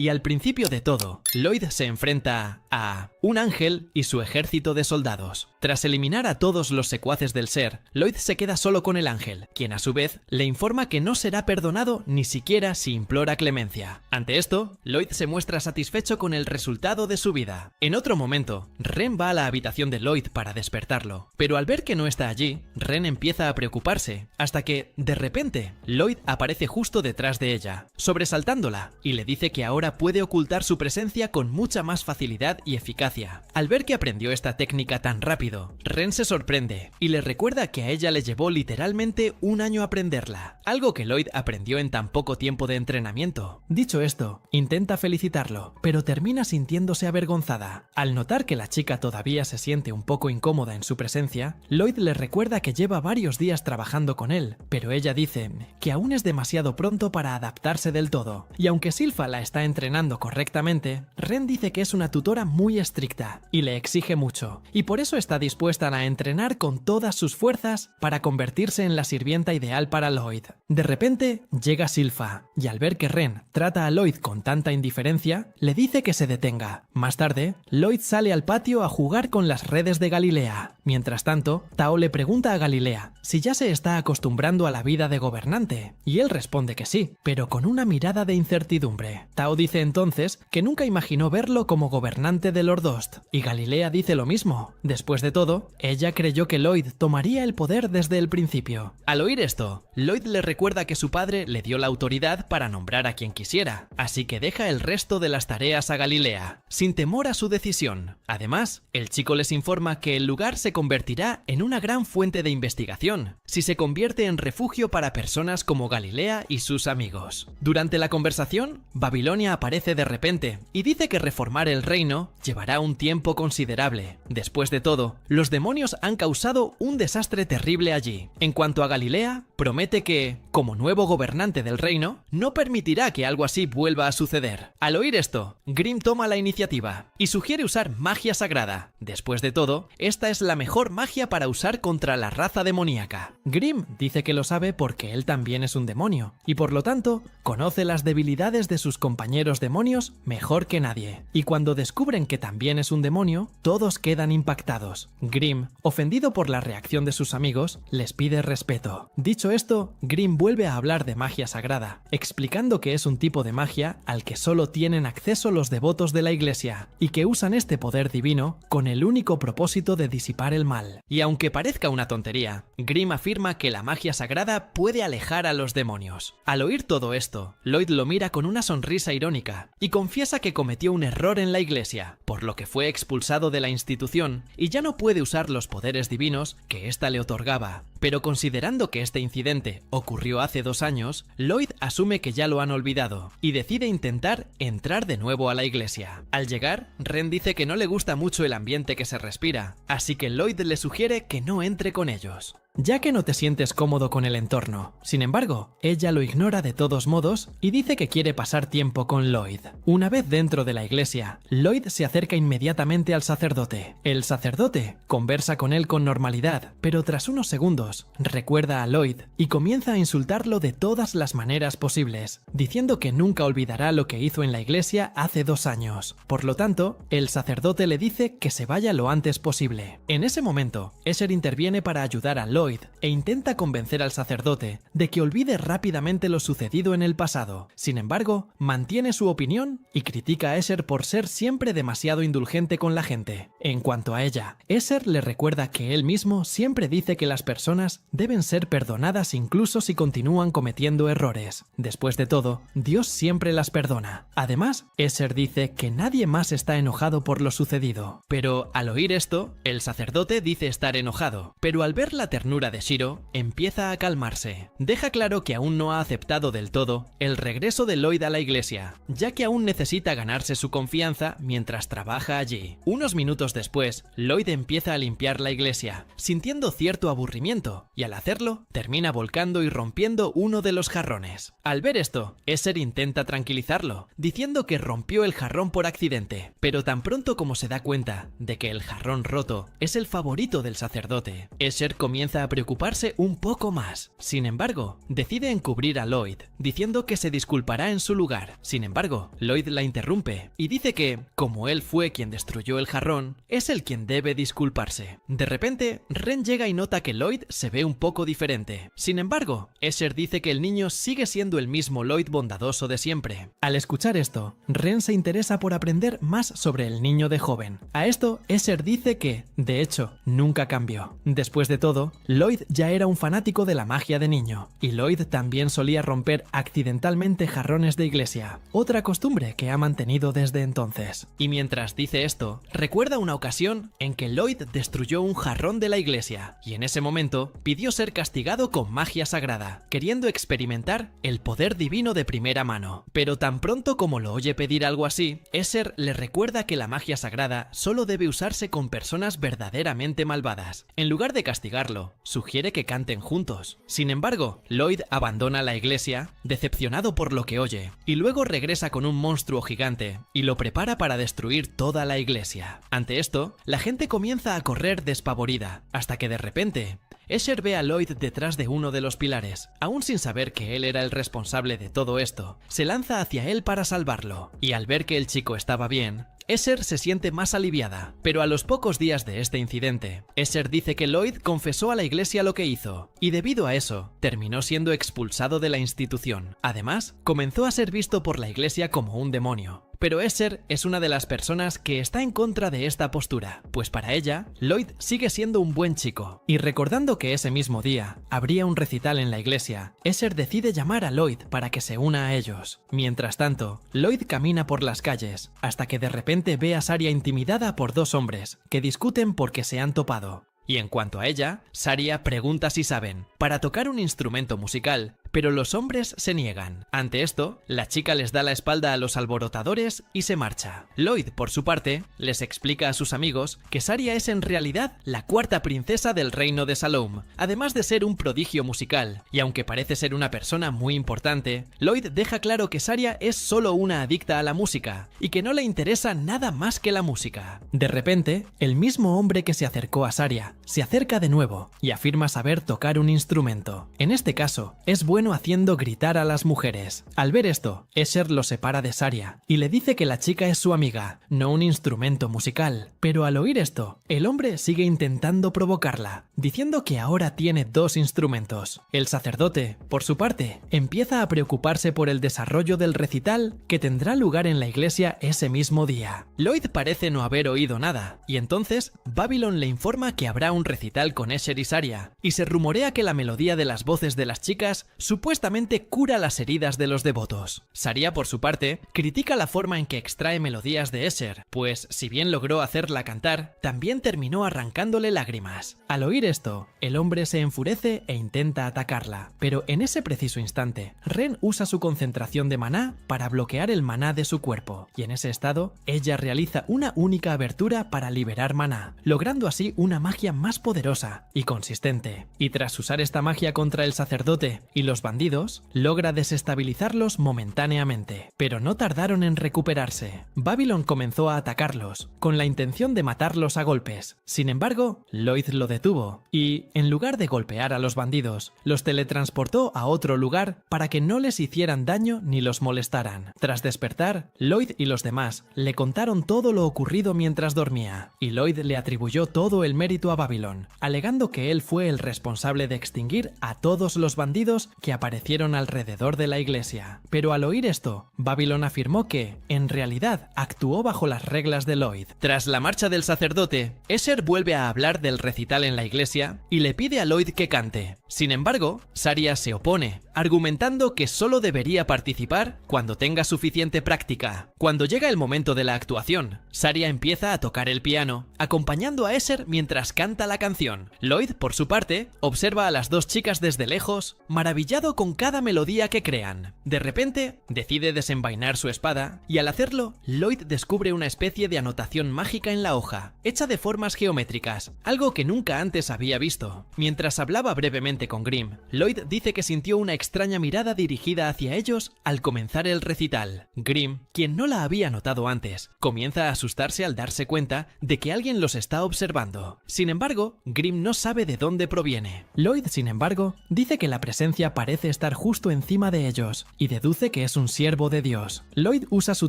Y al principio de todo, Lloyd se enfrenta a un ángel y su ejército de soldados. Tras eliminar a todos los secuaces del ser, Lloyd se queda solo con el ángel, quien a su vez le informa que no será perdonado ni siquiera si implora clemencia. Ante esto, Lloyd se muestra satisfecho con el resultado de su vida. En otro momento, Ren va a la habitación de Lloyd para despertarlo, pero al ver que no está allí, Ren empieza a preocuparse, hasta que, de repente, Lloyd aparece justo detrás de ella, sobresaltándola, y le dice que ahora puede ocultar su presencia con mucha más facilidad y eficacia. Al ver que aprendió esta técnica tan rápido, Ren se sorprende y le recuerda que a ella le llevó literalmente un año aprenderla, algo que Lloyd aprendió en tan poco tiempo de entrenamiento. Dicho esto, intenta felicitarlo, pero termina sintiéndose avergonzada. Al notar que la chica todavía se siente un poco incómoda en su presencia, Lloyd le recuerda que lleva varios días trabajando con él, pero ella dice que aún es demasiado pronto para adaptarse del todo, y aunque Silpha la está entrenando correctamente, Ren dice que es una tutora muy estricta y le exige mucho, y por eso está dispuesta a entrenar con todas sus fuerzas para convertirse en la sirvienta ideal para Lloyd. De repente llega Silpha, y al ver que Ren trata a Lloyd con tanta indiferencia, le dice que se detenga. Más tarde, Lloyd sale al patio a jugar con las redes de Galilea. Mientras tanto, Tao le pregunta a Galilea si ya se está acostumbrando a la vida de gobernante, y él responde que sí, pero con una mirada de incertidumbre. Tao dice entonces que nunca imaginó verlo como gobernante de Lord Ost, y Galilea dice lo mismo. Después de todo, ella creyó que Lloyd tomaría el poder desde el principio. Al oír esto, Lloyd le recuerda que su padre le dio la autoridad para nombrar a quien quisiera, así que deja el resto de las tareas a Galilea, sin temor a su decisión. Además, el chico les informa que el lugar se convertirá en una gran fuente de investigación, si se convierte en refugio para personas como Galilea y sus amigos. Durante la conversación, Babilonia aparece de repente y dice que reformar el reino llevará un tiempo considerable. Después de todo, los demonios han causado un desastre terrible allí. En cuanto a Galilea, promete que, como nuevo gobernante del reino, no permitirá que algo así vuelva a suceder. Al oír esto, Grimm toma la iniciativa y sugiere usar magia sagrada. Después de todo, esta es la mejor magia para usar contra la raza demoníaca. Grimm dice que lo sabe porque él también es un demonio, y por lo tanto, conoce las debilidades de sus compañeros demonios mejor que nadie. Y cuando descubren que también es un demonio, todos quedan impactados. Grimm, ofendido por la reacción de sus amigos, les pide respeto. Dicho esto, Grimm vuelve a hablar de magia sagrada, explicando que es un tipo de magia al que solo tienen acceso los devotos de la iglesia, y que usan este poder divino con el único propósito de disipar el mal. Y aunque parezca una tontería, Grimm afirma que la magia sagrada puede alejar a los demonios. Al oír todo esto, Lloyd lo mira con una sonrisa irónica, y confiesa que cometió un error en la iglesia, por lo que fue expulsado de la institución, y ya no puede usar los poderes divinos que ésta le otorgaba. Pero considerando que este incidente ocurrió hace 2 años, Lloyd asume que ya lo han olvidado, y decide intentar entrar de nuevo a la iglesia. Al llegar, Ren dice que no le gusta mucho el ambiente que se respira, así que Lloyd le sugiere que no entre con ellos, ya que no te sientes cómodo con el entorno. Sin embargo, ella lo ignora de todos modos y dice que quiere pasar tiempo con Lloyd. Una vez dentro de la iglesia, Lloyd se acerca inmediatamente al sacerdote. El sacerdote conversa con él con normalidad, pero tras unos segundos, recuerda a Lloyd y comienza a insultarlo de todas las maneras posibles, diciendo que nunca olvidará lo que hizo en la iglesia hace 2 años. Por lo tanto, el sacerdote le dice que se vaya lo antes posible. En ese momento, Escher interviene para ayudar a Lloyd e intenta convencer al sacerdote de que olvide rápidamente lo sucedido en el pasado. Sin embargo, mantiene su opinión y critica a Escher por ser siempre demasiado indulgente con la gente. En cuanto a ella, Escher le recuerda que él mismo siempre dice que las personas deben ser perdonadas incluso si continúan cometiendo errores. Después de todo, Dios siempre las perdona. Además, Escher dice que nadie más está enojado por lo sucedido. Pero al oír esto, el sacerdote dice estar enojado, pero al ver la ternura de Shiro, empieza a calmarse. Deja claro que aún no ha aceptado del todo el regreso de Lloyd a la iglesia, ya que aún necesita ganarse su confianza mientras trabaja allí. Unos minutos después, Lloyd empieza a limpiar la iglesia, sintiendo cierto aburrimiento, y al hacerlo, termina volcando y rompiendo uno de los jarrones. Al ver esto, Escher intenta tranquilizarlo, diciendo que rompió el jarrón por accidente, pero tan pronto como se da cuenta de que el jarrón roto es el favorito del sacerdote, Escher comienza comienza a preocuparse un poco más. Sin embargo, decide encubrir a Lloyd, diciendo que se disculpará en su lugar. Sin embargo, Lloyd la interrumpe y dice que, como él fue quien destruyó el jarrón, es él quien debe disculparse. De repente, Ren llega y nota que Lloyd se ve un poco diferente. Sin embargo, Escher dice que el niño sigue siendo el mismo Lloyd bondadoso de siempre. Al escuchar esto, Ren se interesa por aprender más sobre el niño de joven. A esto, Escher dice que, de hecho, nunca cambió. Después de todo, Lloyd ya era un fanático de la magia de niño, y Lloyd también solía romper accidentalmente jarrones de iglesia, otra costumbre que ha mantenido desde entonces. Y mientras dice esto, recuerda una ocasión en que Lloyd destruyó un jarrón de la iglesia, y en ese momento pidió ser castigado con magia sagrada, queriendo experimentar el poder divino de primera mano. Pero tan pronto como lo oye pedir algo así, Escher le recuerda que la magia sagrada solo debe usarse con personas verdaderamente malvadas. En lugar de castigarlo, sugiere que canten juntos. Sin embargo, Lloyd abandona la iglesia, decepcionado por lo que oye, y luego regresa con un monstruo gigante y lo prepara para destruir toda la iglesia. Ante esto, la gente comienza a correr despavorida, hasta que de repente, Escher ve a Lloyd detrás de uno de los pilares. Aún sin saber que él era el responsable de todo esto, se lanza hacia él para salvarlo, y al ver que el chico estaba bien, Escher se siente más aliviada, pero a los pocos días de este incidente, Escher dice que Lloyd confesó a la iglesia lo que hizo, y debido a eso, terminó siendo expulsado de la institución. Además, comenzó a ser visto por la iglesia como un demonio. Pero Escher es una de las personas que está en contra de esta postura, pues para ella, Lloyd sigue siendo un buen chico. Y recordando que ese mismo día habría un recital en la iglesia, Escher decide llamar a Lloyd para que se una a ellos. Mientras tanto, Lloyd camina por las calles, hasta que de repente ve a Saria intimidada por dos hombres, que discuten porque se han topado. Y en cuanto a ella, Saria pregunta si saben, para tocar un instrumento musical, pero los hombres se niegan. Ante esto, la chica les da la espalda a los alborotadores y se marcha. Lloyd, por su parte, les explica a sus amigos que Saria es en realidad la cuarta princesa del reino de Saloum, además de ser un prodigio musical, y aunque parece ser una persona muy importante, Lloyd deja claro que Saria es solo una adicta a la música, y que no le interesa nada más que la música. De repente, el mismo hombre que se acercó a Saria, se acerca de nuevo, y afirma saber tocar un instrumento. En este caso, es bueno haciendo gritar a las mujeres. Al ver esto, Escher lo separa de Saria y le dice que la chica es su amiga, no un instrumento musical. Pero al oír esto, el hombre sigue intentando provocarla, diciendo que ahora tiene dos instrumentos. El sacerdote, por su parte, empieza a preocuparse por el desarrollo del recital que tendrá lugar en la iglesia ese mismo día. Lloyd parece no haber oído nada, y entonces Babylon le informa que habrá un recital con Escher y Saria, y se rumorea que la melodía de las voces de las chicas supuestamente cura las heridas de los devotos. Saria, por su parte, critica la forma en que extrae melodías de Escher, pues si bien logró hacerla cantar, también terminó arrancándole lágrimas. Al oír esto, el hombre se enfurece e intenta atacarla, pero en ese preciso instante, Ren usa su concentración de maná para bloquear el maná de su cuerpo, y en ese estado, ella realiza una única abertura para liberar maná, logrando así una magia más poderosa y consistente. Y tras usar esta magia contra el sacerdote y los bandidos, logra desestabilizarlos momentáneamente, pero no tardaron en recuperarse. Babylon comenzó a atacarlos, con la intención de matarlos a golpes. Sin embargo, Lloyd lo detuvo, y, en lugar de golpear a los bandidos, los teletransportó a otro lugar para que no les hicieran daño ni los molestaran. Tras despertar, Lloyd y los demás le contaron todo lo ocurrido mientras dormía, y Lloyd le atribuyó todo el mérito a Babylon, alegando que él fue el responsable de extinguir a todos los bandidos que aparecieron alrededor de la iglesia. Pero al oír esto, Babylon afirmó que, en realidad, actuó bajo las reglas de Lloyd. Tras la marcha del sacerdote, Escher vuelve a hablar del recital en la iglesia y le pide a Lloyd que cante. Sin embargo, Saria se opone, argumentando que solo debería participar cuando tenga suficiente práctica. Cuando llega el momento de la actuación, Saria empieza a tocar el piano, acompañando a Escher mientras canta la canción. Lloyd, por su parte, observa a las dos chicas desde lejos, maravillado cuidado con cada melodía que crean. De repente, decide desenvainar su espada y al hacerlo, Lloyd descubre una especie de anotación mágica en la hoja, hecha de formas geométricas, algo que nunca antes había visto. Mientras hablaba brevemente con Grimm, Lloyd dice que sintió una extraña mirada dirigida hacia ellos al comenzar el recital. Grimm, quien no la había notado antes, comienza a asustarse al darse cuenta de que alguien los está observando. Sin embargo, Grimm no sabe de dónde proviene. Lloyd, sin embargo, dice que la presencia parece estar justo encima de ellos y deduce que es un siervo de Dios. Lloyd usa su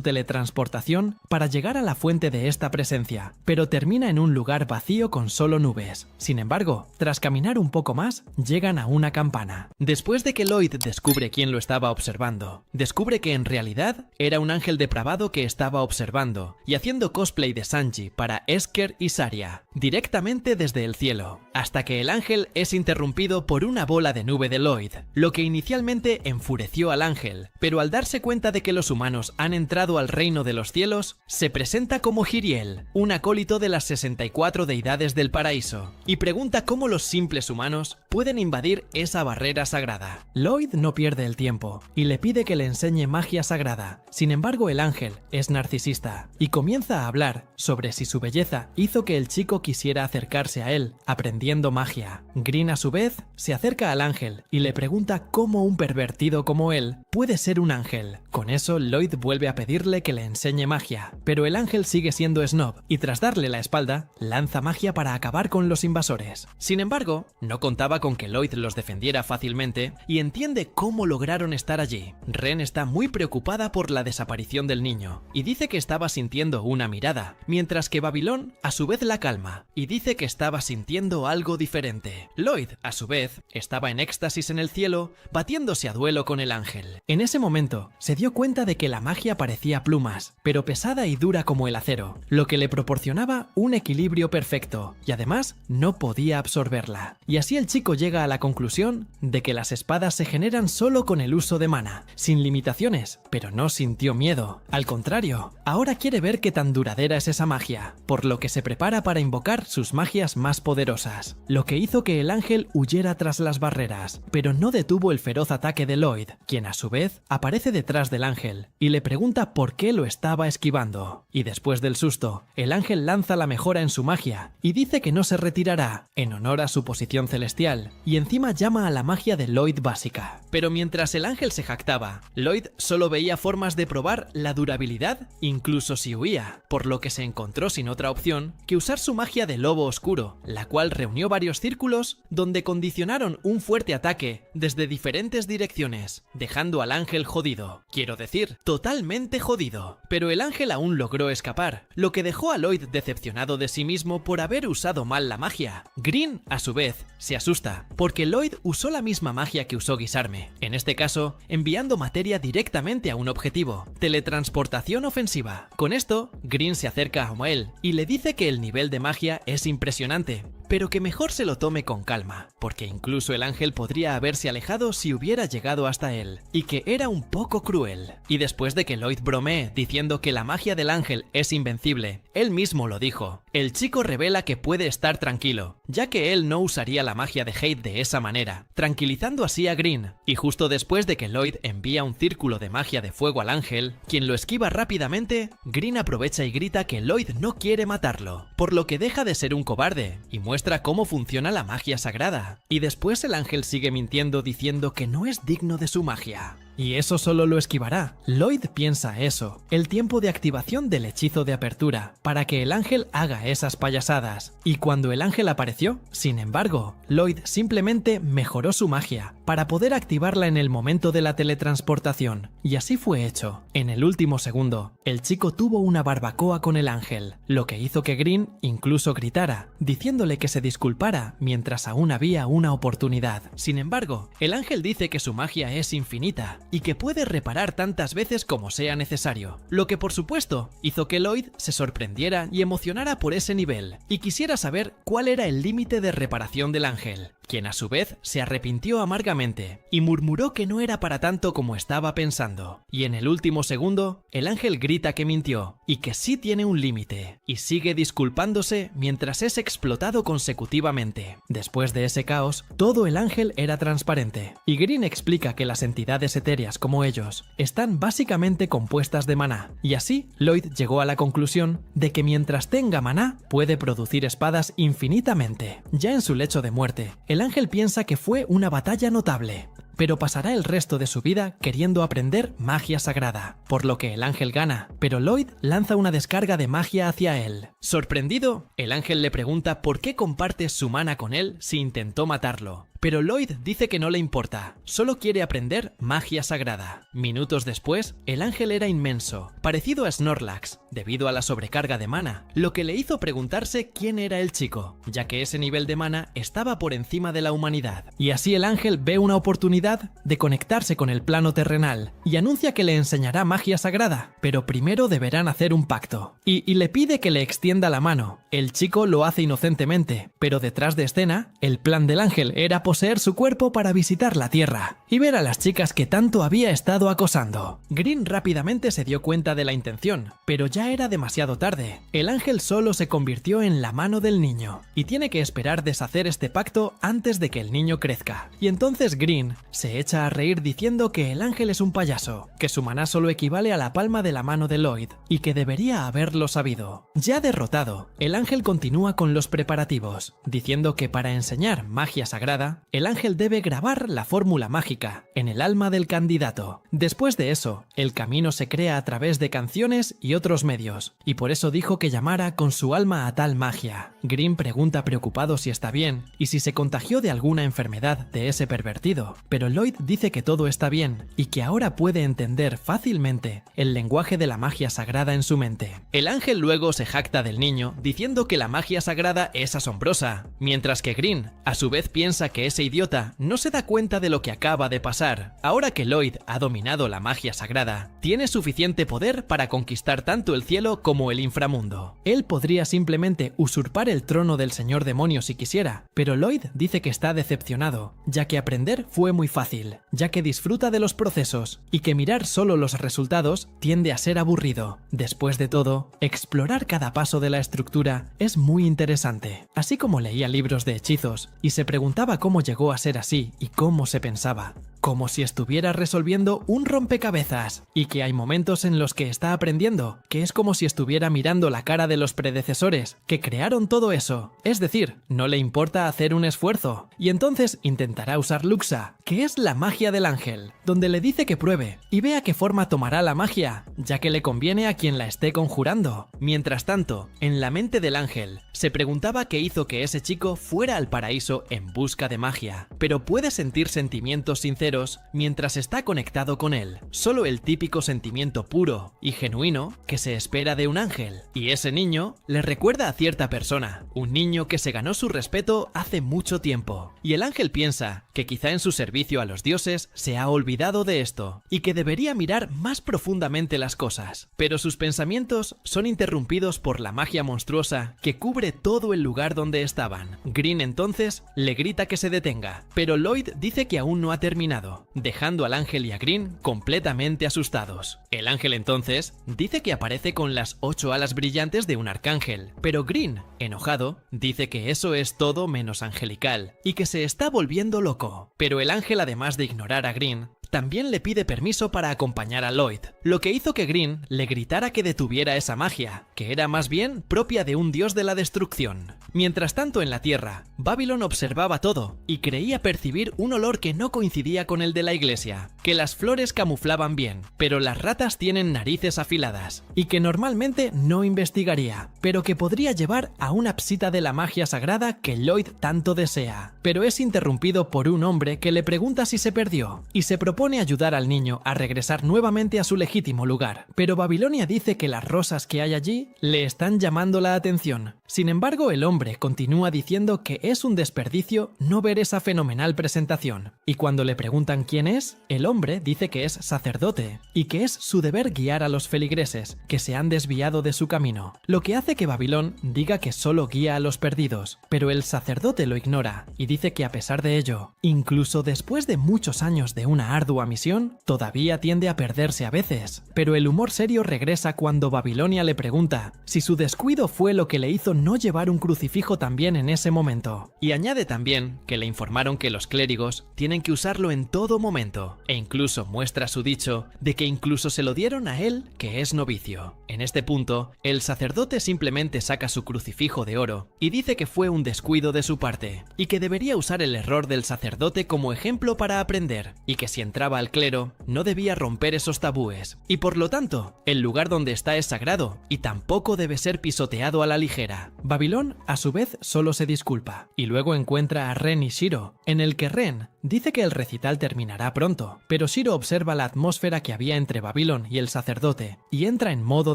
teletransportación para llegar a la fuente de esta presencia, pero termina en un lugar vacío con solo nubes. Sin embargo, tras caminar un poco más, llegan a una campana. Después de que Lloyd descubre quién lo estaba observando, descubre que en realidad era un ángel depravado que estaba observando y haciendo cosplay de Sanji para Esker y Saria, directamente desde el cielo, hasta que el ángel es interrumpido por una bola de nube de Lloyd, lo que inicialmente enfureció al ángel, pero al darse cuenta de que los humanos han entrado al reino de los cielos, se presenta como Hiriel, un acólito de las 64 deidades del paraíso, y pregunta cómo los simples humanos pueden invadir esa barrera sagrada. Lloyd no pierde el tiempo y le pide que le enseñe magia sagrada. Sin embargo, el ángel es narcisista y comienza a hablar sobre si su belleza hizo que el chico quisiera acercarse a él, aprendiendo magia. Green, a su vez, se acerca al ángel y le pregunta cómo un pervertido como él puede ser un ángel. Con eso, Lloyd vuelve a pedirle que le enseñe magia, pero el ángel sigue siendo snob y tras darle la espalda, lanza magia para acabar con los invasores. Sin embargo, no contaba con que Lloyd los defendiera fácilmente y entiende cómo lograron estar allí. Ren está muy preocupada por la desaparición del niño y dice que estaba sintiendo una mirada, mientras que Babilón a su vez la calma y dice que estaba sintiendo algo diferente. Lloyd, a su vez, estaba en éxtasis en el cielo, batiéndose a duelo con el ángel. En ese momento, se dio cuenta de que la magia parecía plumas, pero pesada y dura como el acero, lo que le proporcionaba un equilibrio perfecto, y además no podía absorberla. Y así el chico llega a la conclusión de que las espadas se generan solo con el uso de mana, sin limitaciones, pero no sintió miedo. Al contrario, ahora quiere ver qué tan duradera es esa magia, por lo que se prepara para invocar sus magias más poderosas, lo que hizo que el ángel huyera tras las barreras, pero no detuvo el feroz ataque de Lloyd, quien a su vez aparece detrás del ángel y le pregunta por qué lo estaba esquivando. Y después del susto, el ángel lanza la mejora en su magia y dice que no se retirará, en honor a su posición celestial, y encima llama a la magia de Lloyd básica. Pero mientras el ángel se jactaba, Lloyd solo veía formas de probar la durabilidad incluso si huía, por lo que se encontró sin otra opción que usar su magia de lobo oscuro, la cual reunió varios círculos donde condicionaron un fuerte ataque desde diferentes direcciones, dejando al ángel jodido. Quiero decir, totalmente jodido. Pero el ángel aún logró escapar, lo que dejó a Lloyd decepcionado de sí mismo por haber usado mal la magia. Green, a su vez, se asusta, porque Lloyd usó la misma magia que usó Guisarme, en este caso, enviando materia directamente a un objetivo, teletransportación ofensiva. Con esto, Green se acerca a Moel y le dice que el nivel de magia es impresionante, pero que mejor se lo tome con calma, porque incluso el ángel podría haberse alejado si hubiera llegado hasta él, y que era un poco cruel. Y después de que Lloyd bromee diciendo que la magia del ángel es invencible, él mismo lo dijo, el chico revela que puede estar tranquilo, ya que él no usaría la magia de Hate de esa manera, tranquilizando así a Green. Y justo después de que Lloyd envía un círculo de magia de fuego al ángel, quien lo esquiva rápidamente, Green aprovecha y grita que Lloyd no quiere matarlo, por lo que deja de ser un cobarde y muestra cómo funciona la magia sagrada. Y después el ángel sigue mintiendo diciendo que no es digno de su magia. Y eso solo lo esquivará. Lloyd piensa eso, el tiempo de activación del hechizo de apertura, para que el ángel haga esas payasadas. Y cuando el ángel apareció, sin embargo, Lloyd simplemente mejoró su magia, para poder activarla en el momento de la teletransportación. Y así fue hecho. En el último segundo, el chico tuvo una barbacoa con el ángel, lo que hizo que Green incluso gritara, diciéndole que se disculpara mientras aún había una oportunidad. Sin embargo, el ángel dice que su magia es infinita, y que puede reparar tantas veces como sea necesario, lo que por supuesto hizo que Lloyd se sorprendiera y emocionara por ese nivel, y quisiera saber cuál era el límite de reparación del ángel. quien a su vez se arrepintió amargamente y murmuró que no era para tanto como estaba pensando. Y en el último segundo, el ángel grita que mintió y que sí tiene un límite, y sigue disculpándose mientras es explotado consecutivamente. Después de ese caos, todo el ángel era transparente, y Green explica que las entidades etéreas como ellos están básicamente compuestas de maná, y así Lloyd llegó a la conclusión de que mientras tenga maná puede producir espadas infinitamente. Ya en su lecho de muerte, el ángel piensa que fue una batalla notable, pero pasará el resto de su vida queriendo aprender magia sagrada, por lo que el ángel gana, pero Lloyd lanza una descarga de magia hacia él. Sorprendido, el ángel le pregunta por qué comparte su mana con él si intentó matarlo. Pero Lloyd dice que no le importa, solo quiere aprender magia sagrada. Minutos después, el ángel era inmenso, parecido a Snorlax, debido a la sobrecarga de mana, lo que le hizo preguntarse quién era el chico, ya que ese nivel de mana estaba por encima de la humanidad. Y así el ángel ve una oportunidad de conectarse con el plano terrenal, y anuncia que le enseñará magia sagrada, pero primero deberán hacer un pacto. Y le pide que le extienda la mano. El chico lo hace inocentemente, pero detrás de escena, el plan del ángel era poseer su cuerpo para visitar la Tierra y ver a las chicas que tanto había estado acosando. Green rápidamente se dio cuenta de la intención, pero ya era demasiado tarde. El ángel solo se convirtió en la mano del niño y tiene que esperar deshacer este pacto antes de que el niño crezca. Y entonces Green se echa a reír diciendo que el ángel es un payaso, que su maná solo equivale a la palma de la mano de Lloyd y que debería haberlo sabido. Ya derrotado, el ángel continúa con los preparativos, diciendo que para enseñar magia sagrada, el ángel debe grabar la fórmula mágica en el alma del candidato. Después de eso, el camino se crea a través de canciones y otros medios, y por eso dijo que llamara con su alma a tal magia. Green pregunta preocupado si está bien y si se contagió de alguna enfermedad de ese pervertido, pero Lloyd dice que todo está bien y que ahora puede entender fácilmente el lenguaje de la magia sagrada en su mente. El ángel luego se jacta del niño diciendo que la magia sagrada es asombrosa, mientras que Green a su vez piensa que ese idiota no se da cuenta de lo que acaba de pasar. Ahora que Lloyd ha dominado la magia sagrada, tiene suficiente poder para conquistar tanto el cielo como el inframundo. Él podría simplemente usurpar el trono del señor demonio si quisiera, pero Lloyd dice que está decepcionado, ya que aprender fue muy fácil, ya que disfruta de los procesos y que mirar solo los resultados tiende a ser aburrido. Después de todo, explorar cada paso de la estructura es muy interesante. Así como leía libros de hechizos y se preguntaba cómo llegó a ser así y cómo se pensaba, como si estuviera resolviendo un rompecabezas, y que hay momentos en los que está aprendiendo, que es como si estuviera mirando la cara de los predecesores que crearon todo eso, es decir, no le importa hacer un esfuerzo, y entonces intentará usar Luxa, que es la magia del ángel, donde le dice que pruebe y vea qué forma tomará la magia, ya que le conviene a quien la esté conjurando. Mientras tanto, en la mente del ángel, se preguntaba qué hizo que ese chico fuera al paraíso en busca de magia, pero puede sentir sentimientos sinceros mientras está conectado con él, solo el típico sentimiento puro y genuino que se espera de un ángel, y ese niño le recuerda a cierta persona, un niño que se ganó su respeto hace mucho tiempo, y el ángel piensa que quizá en su servicio a los dioses se ha olvidado de esto, y que debería mirar más profundamente las cosas, pero sus pensamientos son interrumpidos por la magia monstruosa que cubre todo el lugar donde estaban. Green entonces le grita que se detenga, pero Lloyd dice que aún no ha terminado, dejando al ángel y a Green completamente asustados. El ángel entonces dice que aparece con las 8 alas brillantes de un arcángel, pero Green, enojado, dice que eso es todo menos angelical y que se está volviendo loco. Pero el ángel, además de ignorar a Green, también le pide permiso para acompañar a Lloyd, lo que hizo que Green le gritara que detuviera esa magia, que era más bien propia de un dios de la destrucción. Mientras tanto en la Tierra, Babylon observaba todo y creía percibir un olor que no coincidía con el de la iglesia, que las flores camuflaban bien, pero las ratas tienen narices afiladas, y que normalmente no investigaría, pero que podría llevar a una psita de la magia sagrada que Lloyd tanto desea. Pero es interrumpido por un hombre que le pregunta si se perdió, y se propone ayudar al niño a regresar nuevamente a su legítimo lugar, pero Babilonia dice que las rosas que hay allí le están llamando la atención. Sin embargo, el hombre continúa diciendo que es un desperdicio no ver esa fenomenal presentación. Y cuando le preguntan quién es, el hombre dice que es sacerdote y que es su deber guiar a los feligreses que se han desviado de su camino, lo que hace que Babilón diga que solo guía a los perdidos, pero el sacerdote lo ignora y dice que a pesar de ello, incluso después de muchos años de una ardua misión, todavía tiende a perderse a veces. Pero el humor serio regresa cuando Babilonia le pregunta si su descuido fue lo que le hizo no llevar un crucifijo también en ese momento. Y añade también que le informaron que los clérigos tienen que usarlo en todo momento, e incluso muestra su dicho de que incluso se lo dieron a él, que es novicio. En este punto, el sacerdote simplemente saca su crucifijo de oro y dice que fue un descuido de su parte, y que debería usar el error del sacerdote como ejemplo para aprender, y que si entraba al clero, no debía romper esos tabúes, y por lo tanto, el lugar donde está es sagrado, y tampoco debe ser pisoteado a la ligera. Babilón, a su vez, solo se disculpa, y luego encuentra a Ren y Shiro, en el que Ren dice que el recital terminará pronto, pero Shiro observa la atmósfera que había entre Babilón y el sacerdote, y entra en modo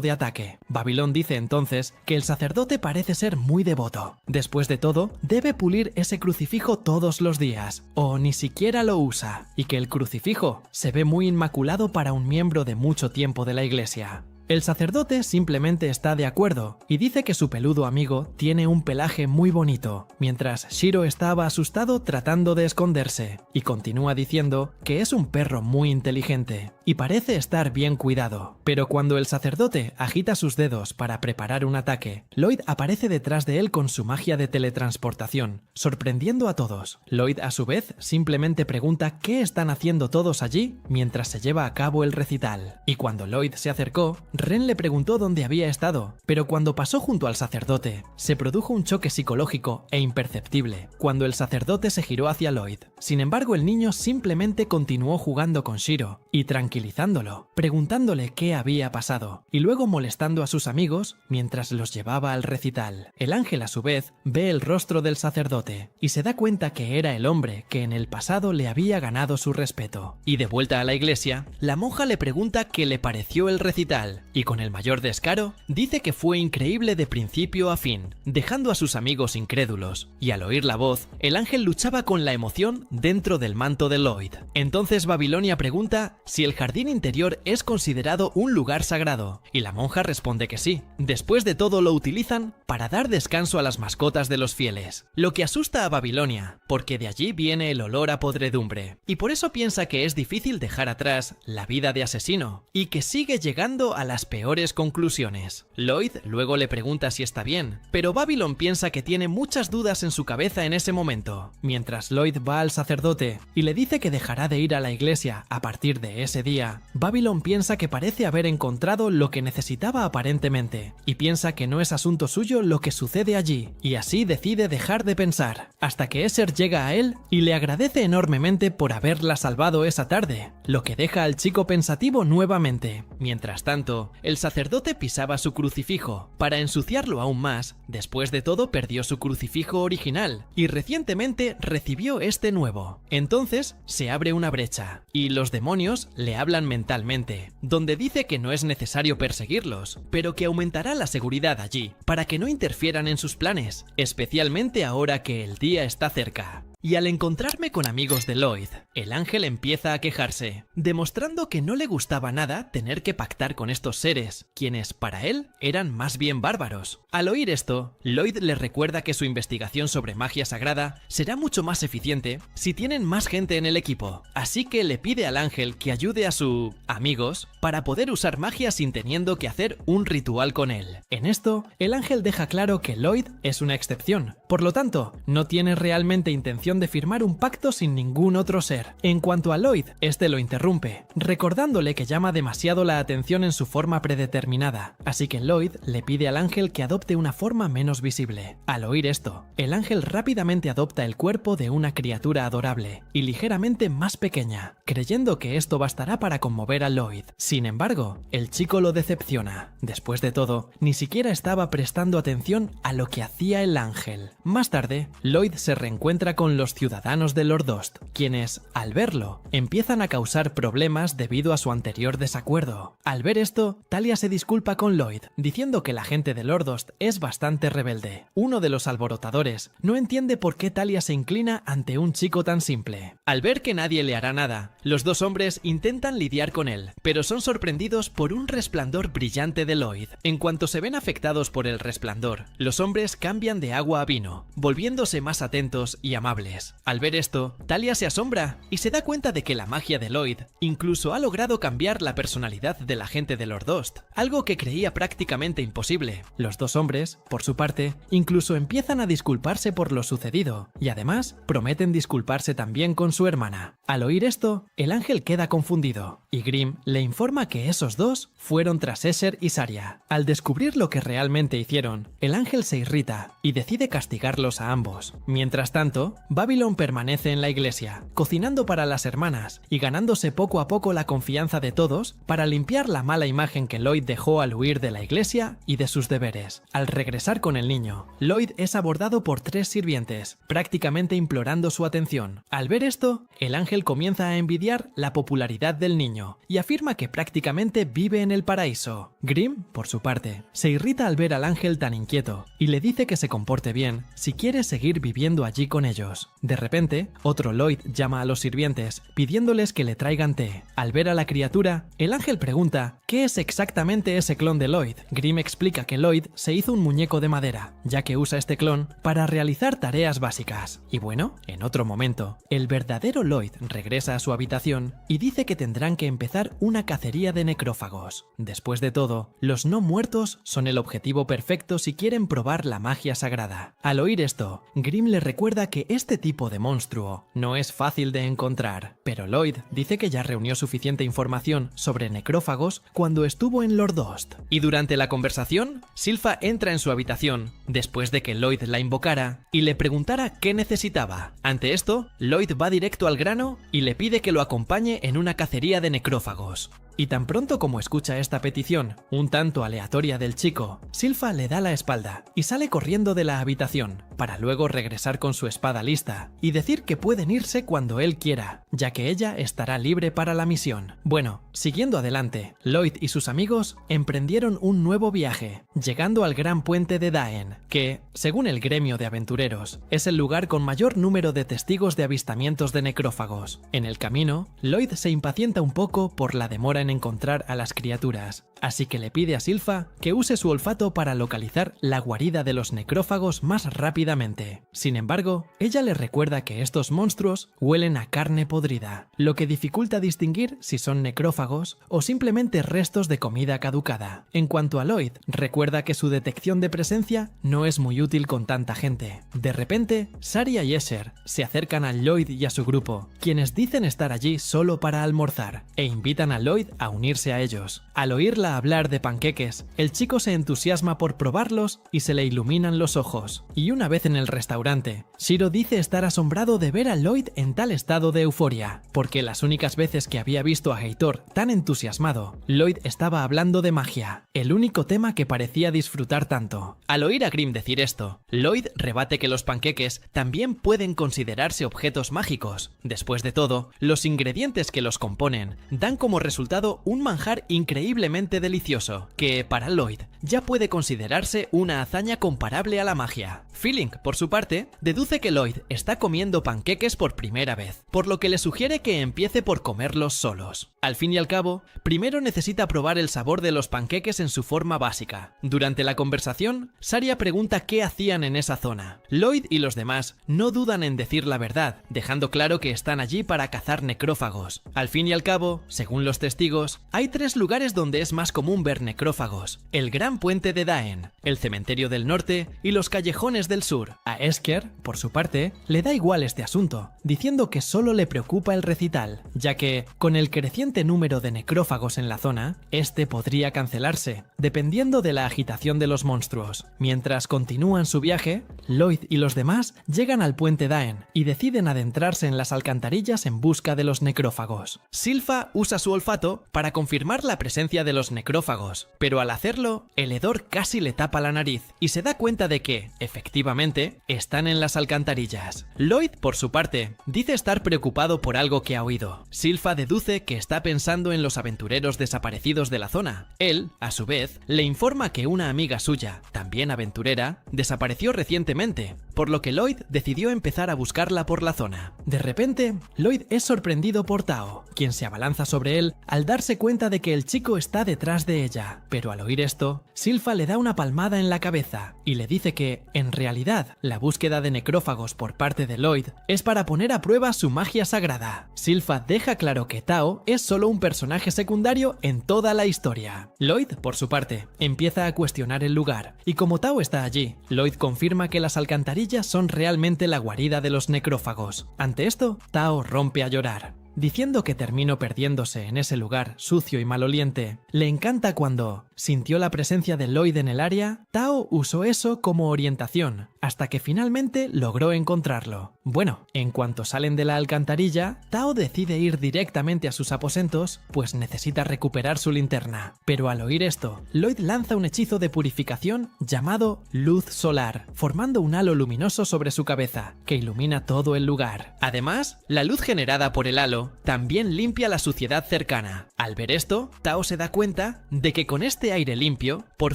de ataque. Babilón dice entonces que el sacerdote parece ser muy devoto. Después de todo, debe pulir ese crucifijo todos los días, o ni siquiera lo usa, y que el crucifijo se ve muy inmaculado para un miembro de mucho tiempo de la iglesia. El sacerdote simplemente está de acuerdo y dice que su peludo amigo tiene un pelaje muy bonito, mientras Shiro estaba asustado tratando de esconderse, y continúa diciendo que es un perro muy inteligente y parece estar bien cuidado. Pero cuando el sacerdote agita sus dedos para preparar un ataque, Lloyd aparece detrás de él con su magia de teletransportación, sorprendiendo a todos. Lloyd a su vez simplemente pregunta qué están haciendo todos allí mientras se lleva a cabo el recital, y cuando Lloyd se acercó, Ren le preguntó dónde había estado, pero cuando pasó junto al sacerdote, se produjo un choque psicológico e imperceptible cuando el sacerdote se giró hacia Lloyd. Sin embargo, el niño simplemente continuó jugando con Shiro y tranquilizándolo, preguntándole qué había pasado, y luego molestando a sus amigos mientras los llevaba al recital. El ángel, a su vez, ve el rostro del sacerdote y se da cuenta que era el hombre que en el pasado le había ganado su respeto. Y de vuelta a la iglesia, la monja le pregunta qué le pareció el recital, y con el mayor descaro, dice que fue increíble de principio a fin, dejando a sus amigos incrédulos, y al oír la voz, el ángel luchaba con la emoción dentro del manto de Lloyd. Entonces Babilonia pregunta si el jardín interior es considerado un lugar sagrado, y la monja responde que sí. Después de todo lo utilizan para dar descanso a las mascotas de los fieles, lo que asusta a Babilonia, porque de allí viene el olor a podredumbre, y por eso piensa que es difícil dejar atrás la vida de asesino, y que sigue llegando a las peores conclusiones. Lloyd luego le pregunta si está bien, pero Babylon piensa que tiene muchas dudas en su cabeza en ese momento. Mientras Lloyd va al sacerdote y le dice que dejará de ir a la iglesia a partir de ese día, Babylon piensa que parece haber encontrado lo que necesitaba aparentemente, y piensa que no es asunto suyo lo que sucede allí, y así decide dejar de pensar, hasta que Esser llega a él y le agradece enormemente por haberla salvado esa tarde, lo que deja al chico pensativo nuevamente. Mientras tanto, el sacerdote pisaba su crucifijo. Para ensuciarlo aún más, después de todo perdió su crucifijo original y recientemente recibió este nuevo. Entonces se abre una brecha y los demonios le hablan mentalmente, donde dice que no es necesario perseguirlos, pero que aumentará la seguridad allí para que no interfieran en sus planes, especialmente ahora que el día está cerca. Y al encontrarme con amigos de Lloyd, el ángel empieza a quejarse, demostrando que no le gustaba nada tener que pactar con estos seres, quienes para él eran más bien bárbaros. Al oír esto, Lloyd le recuerda que su investigación sobre magia sagrada será mucho más eficiente si tienen más gente en el equipo, así que le pide al ángel que ayude a sus amigos para poder usar magia sin teniendo que hacer un ritual con él. En esto, el ángel deja claro que Lloyd es una excepción, por lo tanto, no tiene realmente intención de firmar un pacto sin ningún otro ser. En cuanto a Lloyd, este lo interrumpe, recordándole que llama demasiado la atención en su forma predeterminada, así que Lloyd le pide al ángel que adopte una forma menos visible. Al oír esto, el ángel rápidamente adopta el cuerpo de una criatura adorable y ligeramente más pequeña, creyendo que esto bastará para conmover a Lloyd. Sin embargo, el chico lo decepciona. Después de todo, ni siquiera estaba prestando atención a lo que hacía el ángel. Más tarde, Lloyd se reencuentra con los ciudadanos de Lordost, quienes, al verlo, empiezan a causar problemas debido a su anterior desacuerdo. Al ver esto, Talia se disculpa con Lloyd, diciendo que la gente de Lordost es bastante rebelde. Uno de los alborotadores no entiende por qué Talia se inclina ante un chico tan simple. Al ver que nadie le hará nada, los dos hombres intentan lidiar con él, pero son sorprendidos por un resplandor brillante de Lloyd. En cuanto se ven afectados por el resplandor, los hombres cambian de agua a vino, volviéndose más atentos y amables. Al ver esto, Talia se asombra y se da cuenta de que la magia de Lloyd incluso ha logrado cambiar la personalidad de la gente de Lordost, algo que creía prácticamente imposible. Los dos hombres, por su parte, incluso empiezan a disculparse por lo sucedido, y además prometen disculparse también con su hermana. Al oír esto, el ángel queda confundido, y Grimm le informa que esos dos fueron tras Escher y Saria. Al descubrir lo que realmente hicieron, el ángel se irrita y decide castigarlos a ambos. Mientras tanto, Babylon permanece en la iglesia, cocinando para las hermanas y ganándose poco a poco la confianza de todos para limpiar la mala imagen que Lloyd dejó al huir de la iglesia y de sus deberes. Al regresar con el niño, Lloyd es abordado por 3 sirvientes, prácticamente implorando su atención. Al ver esto, el ángel comienza a envidiar la popularidad del niño y afirma que prácticamente vive en el paraíso. Grimm, por su parte, se irrita al ver al ángel tan inquieto y le dice que se comporte bien si quiere seguir viviendo allí con ellos. De repente, otro Lloyd llama a los sirvientes pidiéndoles que le traigan té. Al ver a la criatura, el ángel pregunta qué es exactamente ese clon de Lloyd. Grimm explica que Lloyd se hizo un muñeco de madera, ya que usa este clon para realizar tareas básicas. Y bueno, en otro momento, el verdadero Lloyd regresa a su habitación y dice que tendrán que empezar una cacería de necrófagos. Después de todo, los no muertos son el objetivo perfecto si quieren probar la magia sagrada. Al oír esto, Grimm le recuerda que este tipo de monstruo no es fácil de encontrar, pero Lloyd dice que ya reunió suficiente información sobre necrófagos cuando estuvo en Lordost. Y durante la conversación, Silfa entra en su habitación, después de que Lloyd la invocara y le preguntara qué necesitaba. Ante esto, Lloyd va directo al grano y le pide que lo acompañe en una cacería de necrófagos. Y tan pronto como escucha esta petición, un tanto aleatoria del chico, Silfa le da la espalda y sale corriendo de la habitación, para luego regresar con su espada lista y decir que pueden irse cuando él quiera, ya que ella estará libre para la misión. Bueno, siguiendo adelante, Lloyd y sus amigos emprendieron un nuevo viaje, llegando al gran puente de Daen, que, según el gremio de aventureros, es el lugar con mayor número de testigos de avistamientos de necrófagos. En el camino, Lloyd se impacienta un poco por la demora en encontrar a las criaturas, así que le pide a Silfa que use su olfato para localizar la guarida de los necrófagos más rápidamente. Sin embargo, ella le recuerda que estos monstruos huelen a carne podrida, lo que dificulta distinguir si son necrófagos o simplemente restos de comida caducada. En cuanto a Lloyd, recuerda que su detección de presencia no es muy útil con tanta gente. De repente, Saria y Escher se acercan a Lloyd y a su grupo, quienes dicen estar allí solo para almorzar, e invitan a Lloyd a unirse a ellos. Al oírla hablar de panqueques, el chico se entusiasma por probarlos y se le iluminan los ojos. Y una vez en el restaurante, Shiro dice estar asombrado de ver a Lloyd en tal estado de euforia, porque las únicas veces que había visto a Heitor tan entusiasmado, Lloyd estaba hablando de magia, el único tema que parecía disfrutar tanto. Al oír a Grimm decir esto, Lloyd rebate que los panqueques también pueden considerarse objetos mágicos. Después de todo, los ingredientes que los componen dan como resultado un manjar increíblemente delicioso, que para Lloyd ya puede considerarse una hazaña comparable a la magia. Feeling, por su parte, deduce que Lloyd está comiendo panqueques por primera vez, por lo que le sugiere que empiece por comerlos solos. Al fin y al cabo, primero necesita probar el sabor de los panqueques en su forma básica. Durante la conversación, Saria pregunta qué hacían en esa zona. Lloyd y los demás no dudan en decir la verdad, dejando claro que están allí para cazar necrófagos. Al fin y al cabo, según los testigos, hay 3 lugares donde es más común ver necrófagos: el gran puente de Daen, el cementerio del norte y los callejones del sur. A Escher, por su parte, le da igual este asunto, diciendo que solo le preocupa el recital, ya que, con el creciente número de necrófagos en la zona, este podría cancelarse, dependiendo de la agitación de los monstruos. Mientras continúan su viaje, Lloyd y los demás llegan al puente Daen y deciden adentrarse en las alcantarillas en busca de los necrófagos. Silfa usa su olfato para confirmar la presencia de los necrófagos, pero al hacerlo, el hedor casi le tapa la nariz y se da cuenta de que, efectivamente, están en las alcantarillas. Lloyd, por su parte, dice estar preocupado por algo que ha oído. Silpha deduce que está pensando en los aventureros desaparecidos de la zona. Él, a su vez, le informa que una amiga suya, también aventurera, desapareció recientemente, por lo que Lloyd decidió empezar a buscarla por la zona. De repente, Lloyd es sorprendido por Tao, quien se abalanza sobre él al darse cuenta de que el chico está detrás de ella. Pero al oír esto, Silpha le da una palmada en la cabeza y le dice que, en realidad, la búsqueda de necrófagos por parte de Lloyd es para poner a prueba su magia sagrada. Silpha deja claro que Tao es solo un personaje secundario en toda la historia. Lloyd, por su parte, empieza a cuestionar el lugar, y como Tao está allí, Lloyd confirma que las alcantarillas son realmente la guarida de los necrófagos. Ante esto, Tao rompe a llorar, diciendo que terminó perdiéndose en ese lugar sucio y maloliente. Le encanta cuando sintió la presencia de Lloyd en el área. Tao usó eso como orientación, hasta que finalmente logró encontrarlo. Bueno, en cuanto salen de la alcantarilla, Tao decide ir directamente a sus aposentos, pues necesita recuperar su linterna. Pero al oír esto, Lloyd lanza un hechizo de purificación llamado Luz Solar, formando un halo luminoso sobre su cabeza, que ilumina todo el lugar. Además, la luz generada por el halo también limpia la suciedad cercana. Al ver esto, Tao se da cuenta de que con este aire limpio, por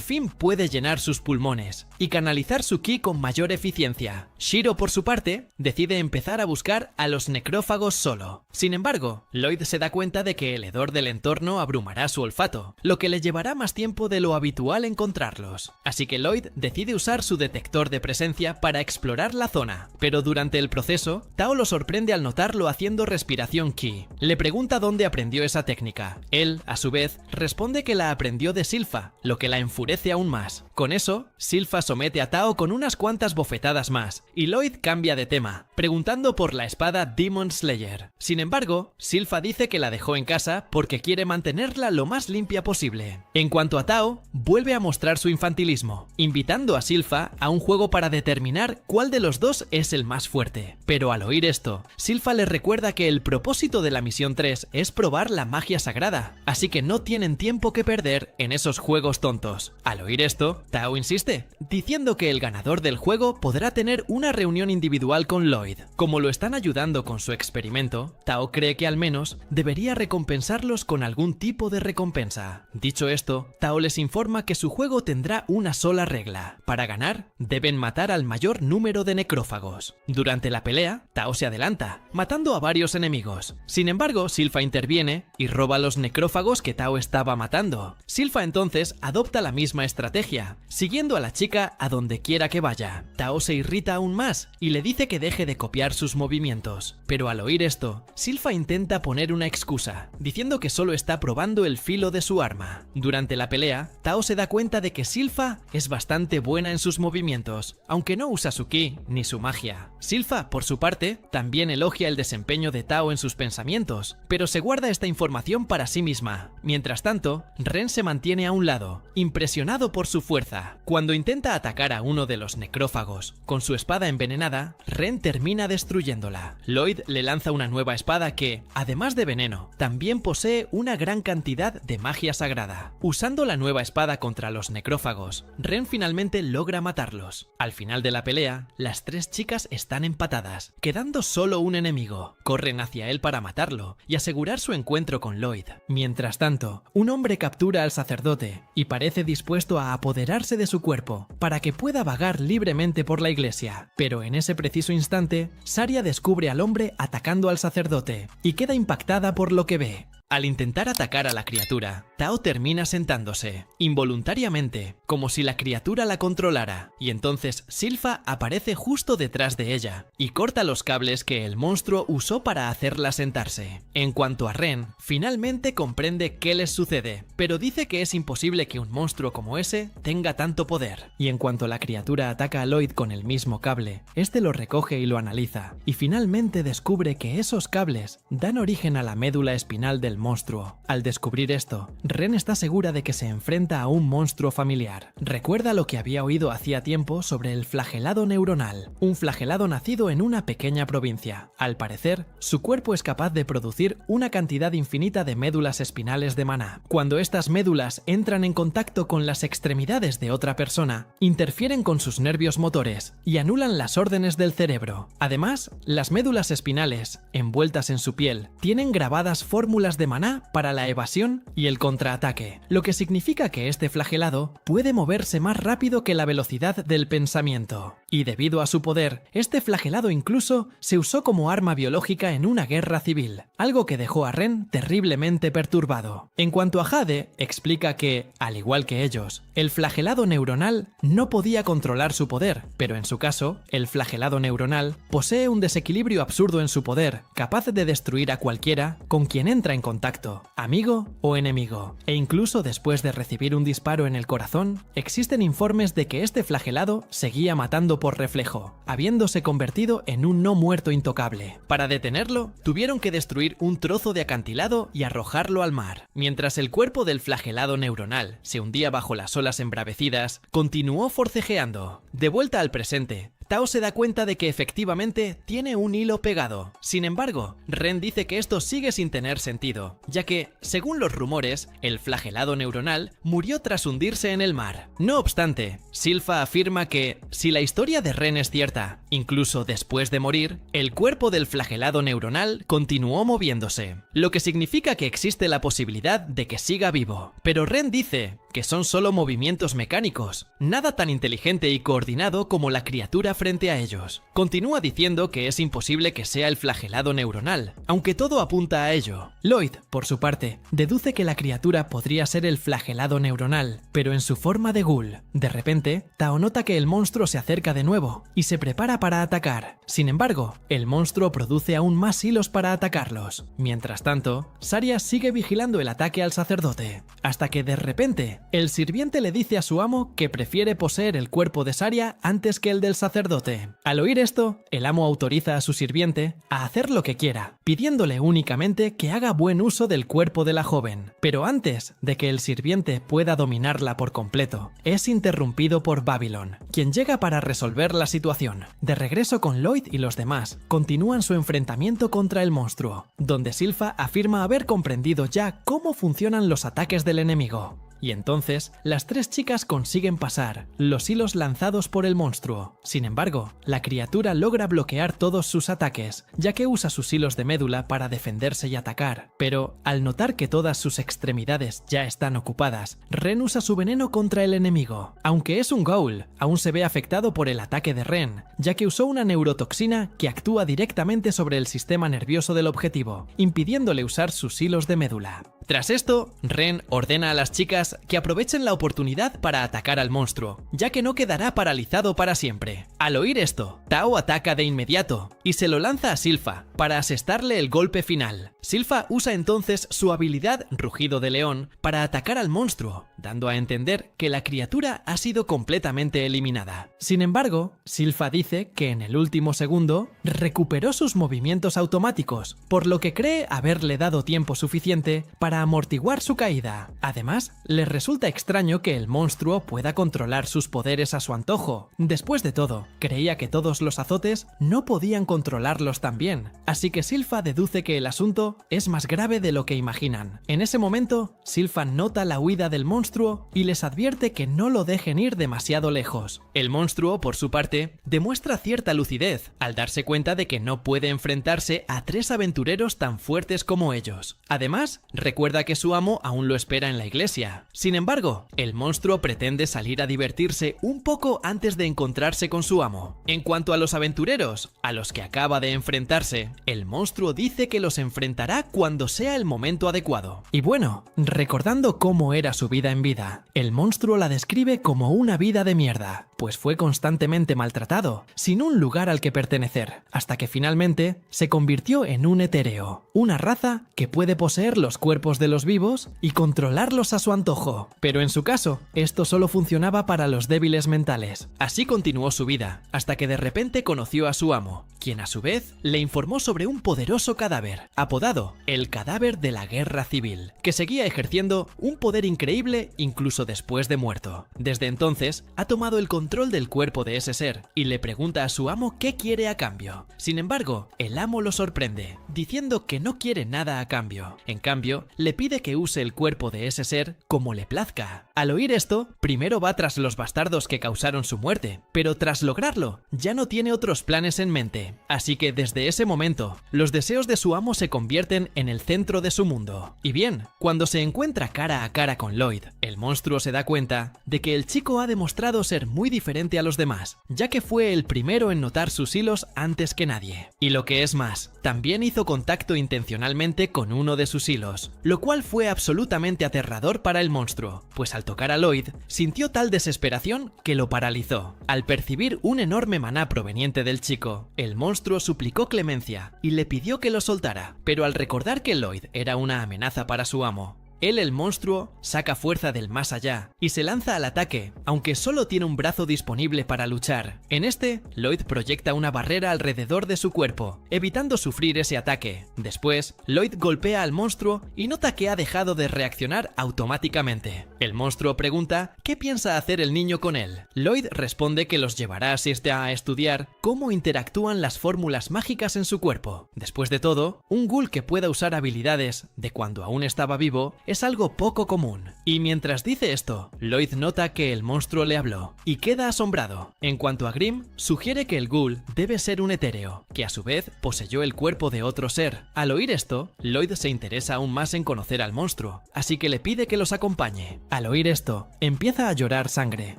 fin puede llenar sus pulmones y canalizar su ki con mayor eficiencia. Shiro, por su parte, decide empezar a buscar a los necrófagos solo. Sin embargo, Lloyd se da cuenta de que el hedor del entorno abrumará su olfato, lo que le llevará más tiempo de lo habitual encontrarlos. Así que Lloyd decide usar su detector de presencia para explorar la zona, pero durante el proceso, Tao lo sorprende al notarlo haciendo respiración ki. Le pregunta dónde aprendió esa técnica. Él, a su vez, responde que la aprendió de Silpha, lo que la enfurece aún más. Con eso, Silpha somete a Tao con unas cuantas bofetadas más, y Lloyd cambia de tema, preguntando por la espada Demon Slayer. Sin embargo, Silpha dice que la dejó en casa porque quiere mantenerla lo más limpia posible. En cuanto a Tao, vuelve a mostrar su infantilismo, invitando a Silpha a un juego para determinar cuál de los dos es el más fuerte. Pero al oír esto, Silpha le recuerda que el propósito de la misión 3 es probar la magia sagrada, así que no tienen tiempo que perder en esos juegos tontos. Al oír esto, Tao insiste, diciendo que el ganador del juego podrá tener una reunión individual con Lloyd. Como lo están ayudando con su experimento, Tao cree que al menos debería recompensarlos con algún tipo de recompensa. Dicho esto, Tao les informa que su juego tendrá una sola regla. Para ganar, deben matar al mayor número de necrófagos. Durante la pelea, Tao se adelanta, matando a varios enemigos. Sin embargo, Silpha interviene y roba los necrófagos que Tao estaba matando. Silpha entonces adopta la misma estrategia, siguiendo a la chica a donde quiera que vaya. Tao se irrita aún más y le dice que deje de copiar sus movimientos. Pero al oír esto, Silpha intenta poner una excusa, diciendo que solo está probando el filo de su arma. Durante la pelea, Tao se da cuenta de que Silpha es bastante buena en sus movimientos, aunque no usa su ki ni su magia. Silpha, por su parte, también elogia el desempeño de Tao en sus pensamientos, pero se guarda esta información para sí misma. Mientras tanto, Ren se mantiene a un lado, impresionado por su fuerza. Cuando intenta atacar a uno de los necrófagos con su espada envenenada, Ren termina destruyéndola. Lloyd le lanza una nueva espada que, además de veneno, también posee una gran cantidad de magia sagrada. Usando la nueva espada contra los necrófagos, Ren finalmente logra matarlos. Al final de la pelea, las tres chicas están empatadas, quedando solo un enemigo. Corren hacia él para matarlo y asegurar su encuentro con Lloyd. Mientras tanto, un hombre captura al sacerdote y parece dispuesto a apoderarse de su cuerpo para que pueda vagar libremente por la iglesia. Pero en ese preciso instante, Saria descubre al hombre atacando al sacerdote y queda impactada por lo que ve. Al intentar atacar a la criatura, Tao termina sentándose, involuntariamente, como si la criatura la controlara, y entonces Silpha aparece justo detrás de ella y corta los cables que el monstruo usó para hacerla sentarse. En cuanto a Ren, finalmente comprende qué les sucede, pero dice que es imposible que un monstruo como ese tenga tanto poder. Y en cuanto la criatura ataca a Lloyd con el mismo cable, este lo recoge y lo analiza, y finalmente descubre que esos cables dan origen a la médula espinal del el monstruo. Al descubrir esto, Ren está segura de que se enfrenta a un monstruo familiar. Recuerda lo que había oído hacía tiempo sobre el flagelado neuronal, un flagelado nacido en una pequeña provincia. Al parecer, su cuerpo es capaz de producir una cantidad infinita de médulas espinales de maná. Cuando estas médulas entran en contacto con las extremidades de otra persona, interfieren con sus nervios motores y anulan las órdenes del cerebro. Además, las médulas espinales, envueltas en su piel, tienen grabadas fórmulas de maná para la evasión y el contraataque, lo que significa que este flagelado puede moverse más rápido que la velocidad del pensamiento. Y debido a su poder, este flagelado incluso se usó como arma biológica en una guerra civil, algo que dejó a Ren terriblemente perturbado. En cuanto a Jade, explica que, al igual que ellos, el flagelado neuronal no podía controlar su poder, pero en su caso, el flagelado neuronal posee un desequilibrio absurdo en su poder, capaz de destruir a cualquiera con quien entra en contacto, amigo o enemigo. E incluso después de recibir un disparo en el corazón, existen informes de que este flagelado seguía matando por reflejo, habiéndose convertido en un no muerto intocable. Para detenerlo, tuvieron que destruir un trozo de acantilado y arrojarlo al mar. Mientras el cuerpo del flagelado neuronal se hundía bajo las olas embravecidas, continuó forcejeando. De vuelta al presente, Tao se da cuenta de que efectivamente tiene un hilo pegado. Sin embargo, Ren dice que esto sigue sin tener sentido, ya que, según los rumores, el flagelado neuronal murió tras hundirse en el mar. No obstante, Silpha afirma que, si la historia de Ren es cierta, incluso después de morir, el cuerpo del flagelado neuronal continuó moviéndose, lo que significa que existe la posibilidad de que siga vivo. Pero Ren dice que son solo movimientos mecánicos, nada tan inteligente y coordinado como la criatura frente a ellos. Continúa diciendo que es imposible que sea el flagelado neuronal, aunque todo apunta a ello. Lloyd, por su parte, deduce que la criatura podría ser el flagelado neuronal, pero en su forma de ghoul. De repente, Tao nota que el monstruo se acerca de nuevo y se prepara para atacar. Sin embargo, el monstruo produce aún más hilos para atacarlos. Mientras tanto, Saria sigue vigilando el ataque al sacerdote, hasta que de repente, el sirviente le dice a su amo que prefiere poseer el cuerpo de Saria antes que el del sacerdote. Al oír esto, el amo autoriza a su sirviente a hacer lo que quiera, pidiéndole únicamente que haga buen uso del cuerpo de la joven. Pero antes de que el sirviente pueda dominarla por completo, es interrumpido por Babylon, quien llega para resolver la situación. De regreso con Lloyd y los demás, continúan su enfrentamiento contra el monstruo, donde Silpha afirma haber comprendido ya cómo funcionan los ataques del enemigo. Y entonces, las tres chicas consiguen pasar los hilos lanzados por el monstruo. Sin embargo, la criatura logra bloquear todos sus ataques, ya que usa sus hilos de médula para defenderse y atacar. Pero, al notar que todas sus extremidades ya están ocupadas, Ren usa su veneno contra el enemigo. Aunque es un ghoul, aún se ve afectado por el ataque de Ren, ya que usó una neurotoxina que actúa directamente sobre el sistema nervioso del objetivo, impidiéndole usar sus hilos de médula. Tras esto, Ren ordena a las chicas que aprovechen la oportunidad para atacar al monstruo, ya que no quedará paralizado para siempre. Al oír esto, Tao ataca de inmediato y se lo lanza a Silpha para asestarle el golpe final. Silpha usa entonces su habilidad Rugido de León para atacar al monstruo, dando a entender que la criatura ha sido completamente eliminada. Sin embargo, Silpha dice que en el último segundo recuperó sus movimientos automáticos, por lo que cree haberle dado tiempo suficiente para amortiguar su caída. Además, le resulta extraño que el monstruo pueda controlar sus poderes a su antojo. Después de todo, creía que todos los azotes no podían controlarlos tan bien, así que Silpha deduce que el asunto es más grave de lo que imaginan. En ese momento, Silpha nota la huida del monstruo y les advierte que no lo dejen ir demasiado lejos. El monstruo, por su parte, demuestra cierta lucidez al darse cuenta de que no puede enfrentarse a tres aventureros tan fuertes como ellos. Además, recuerda que su amo aún lo espera en la iglesia. Sin embargo, el monstruo pretende salir a divertirse un poco antes de encontrarse con su amo. En cuanto a los aventureros, a los que acaba de enfrentarse, el monstruo dice que los enfrentará cuando sea el momento adecuado. Y bueno, recordando cómo era su vida en vida, el monstruo la describe como una vida de mierda, pues fue constantemente maltratado, sin un lugar al que pertenecer, hasta que finalmente se convirtió en un etéreo, una raza que puede poseer los cuerpos de los vivos y controlarlos a su antojo. Pero en su caso, esto solo funcionaba para los débiles mentales. Así continuó su vida, hasta que de repente conoció a su amo, quien a su vez le informó sobre un poderoso cadáver, apodado el cadáver de la guerra civil, que seguía ejerciendo un poder increíble incluso después de muerto. Desde entonces, ha tomado el control del cuerpo de ese ser y le pregunta a su amo qué quiere a cambio. Sin embargo, el amo lo sorprende, diciendo que no quiere nada a cambio. En cambio, le pide que use el cuerpo de ese ser como le plazca. Al oír esto, primero va tras los bastardos que causaron su muerte, pero tras lograrlo, ya no tiene otros planes en mente. Así que desde ese momento, los deseos de su amo se convierten en el centro de su mundo. Y bien, cuando se encuentra cara a cara con Lloyd, el monstruo se da cuenta de que el chico ha demostrado ser muy diferente a los demás, ya que fue el primero en notar sus hilos antes que nadie. Y lo que es más, también hizo contacto intencionalmente con uno de sus hilos, lo cual fue absolutamente aterrador para el monstruo, pues al tocar a Lloyd, sintió tal desesperación que lo paralizó. Al percibir un enorme maná proveniente del chico, el monstruo suplicó clemencia y le pidió que lo soltara, pero al recordar que Lloyd era una amenaza para su amo, el monstruo, saca fuerza del más allá y se lanza al ataque, aunque solo tiene un brazo disponible para luchar. En este, Lloyd proyecta una barrera alrededor de su cuerpo, evitando sufrir ese ataque. Después, Lloyd golpea al monstruo y nota que ha dejado de reaccionar automáticamente. El monstruo pregunta qué piensa hacer el niño con él. Lloyd responde que los llevará a estudiar cómo interactúan las fórmulas mágicas en su cuerpo. Después de todo, un ghoul que pueda usar habilidades de cuando aún estaba vivo es algo poco común. Y mientras dice esto, Lloyd nota que el monstruo le habló y queda asombrado. En cuanto a Grimm, sugiere que el ghoul debe ser un etéreo, que a su vez poseyó el cuerpo de otro ser. Al oír esto, Lloyd se interesa aún más en conocer al monstruo, así que le pide que los acompañe. Al oír esto, empieza a llorar sangre,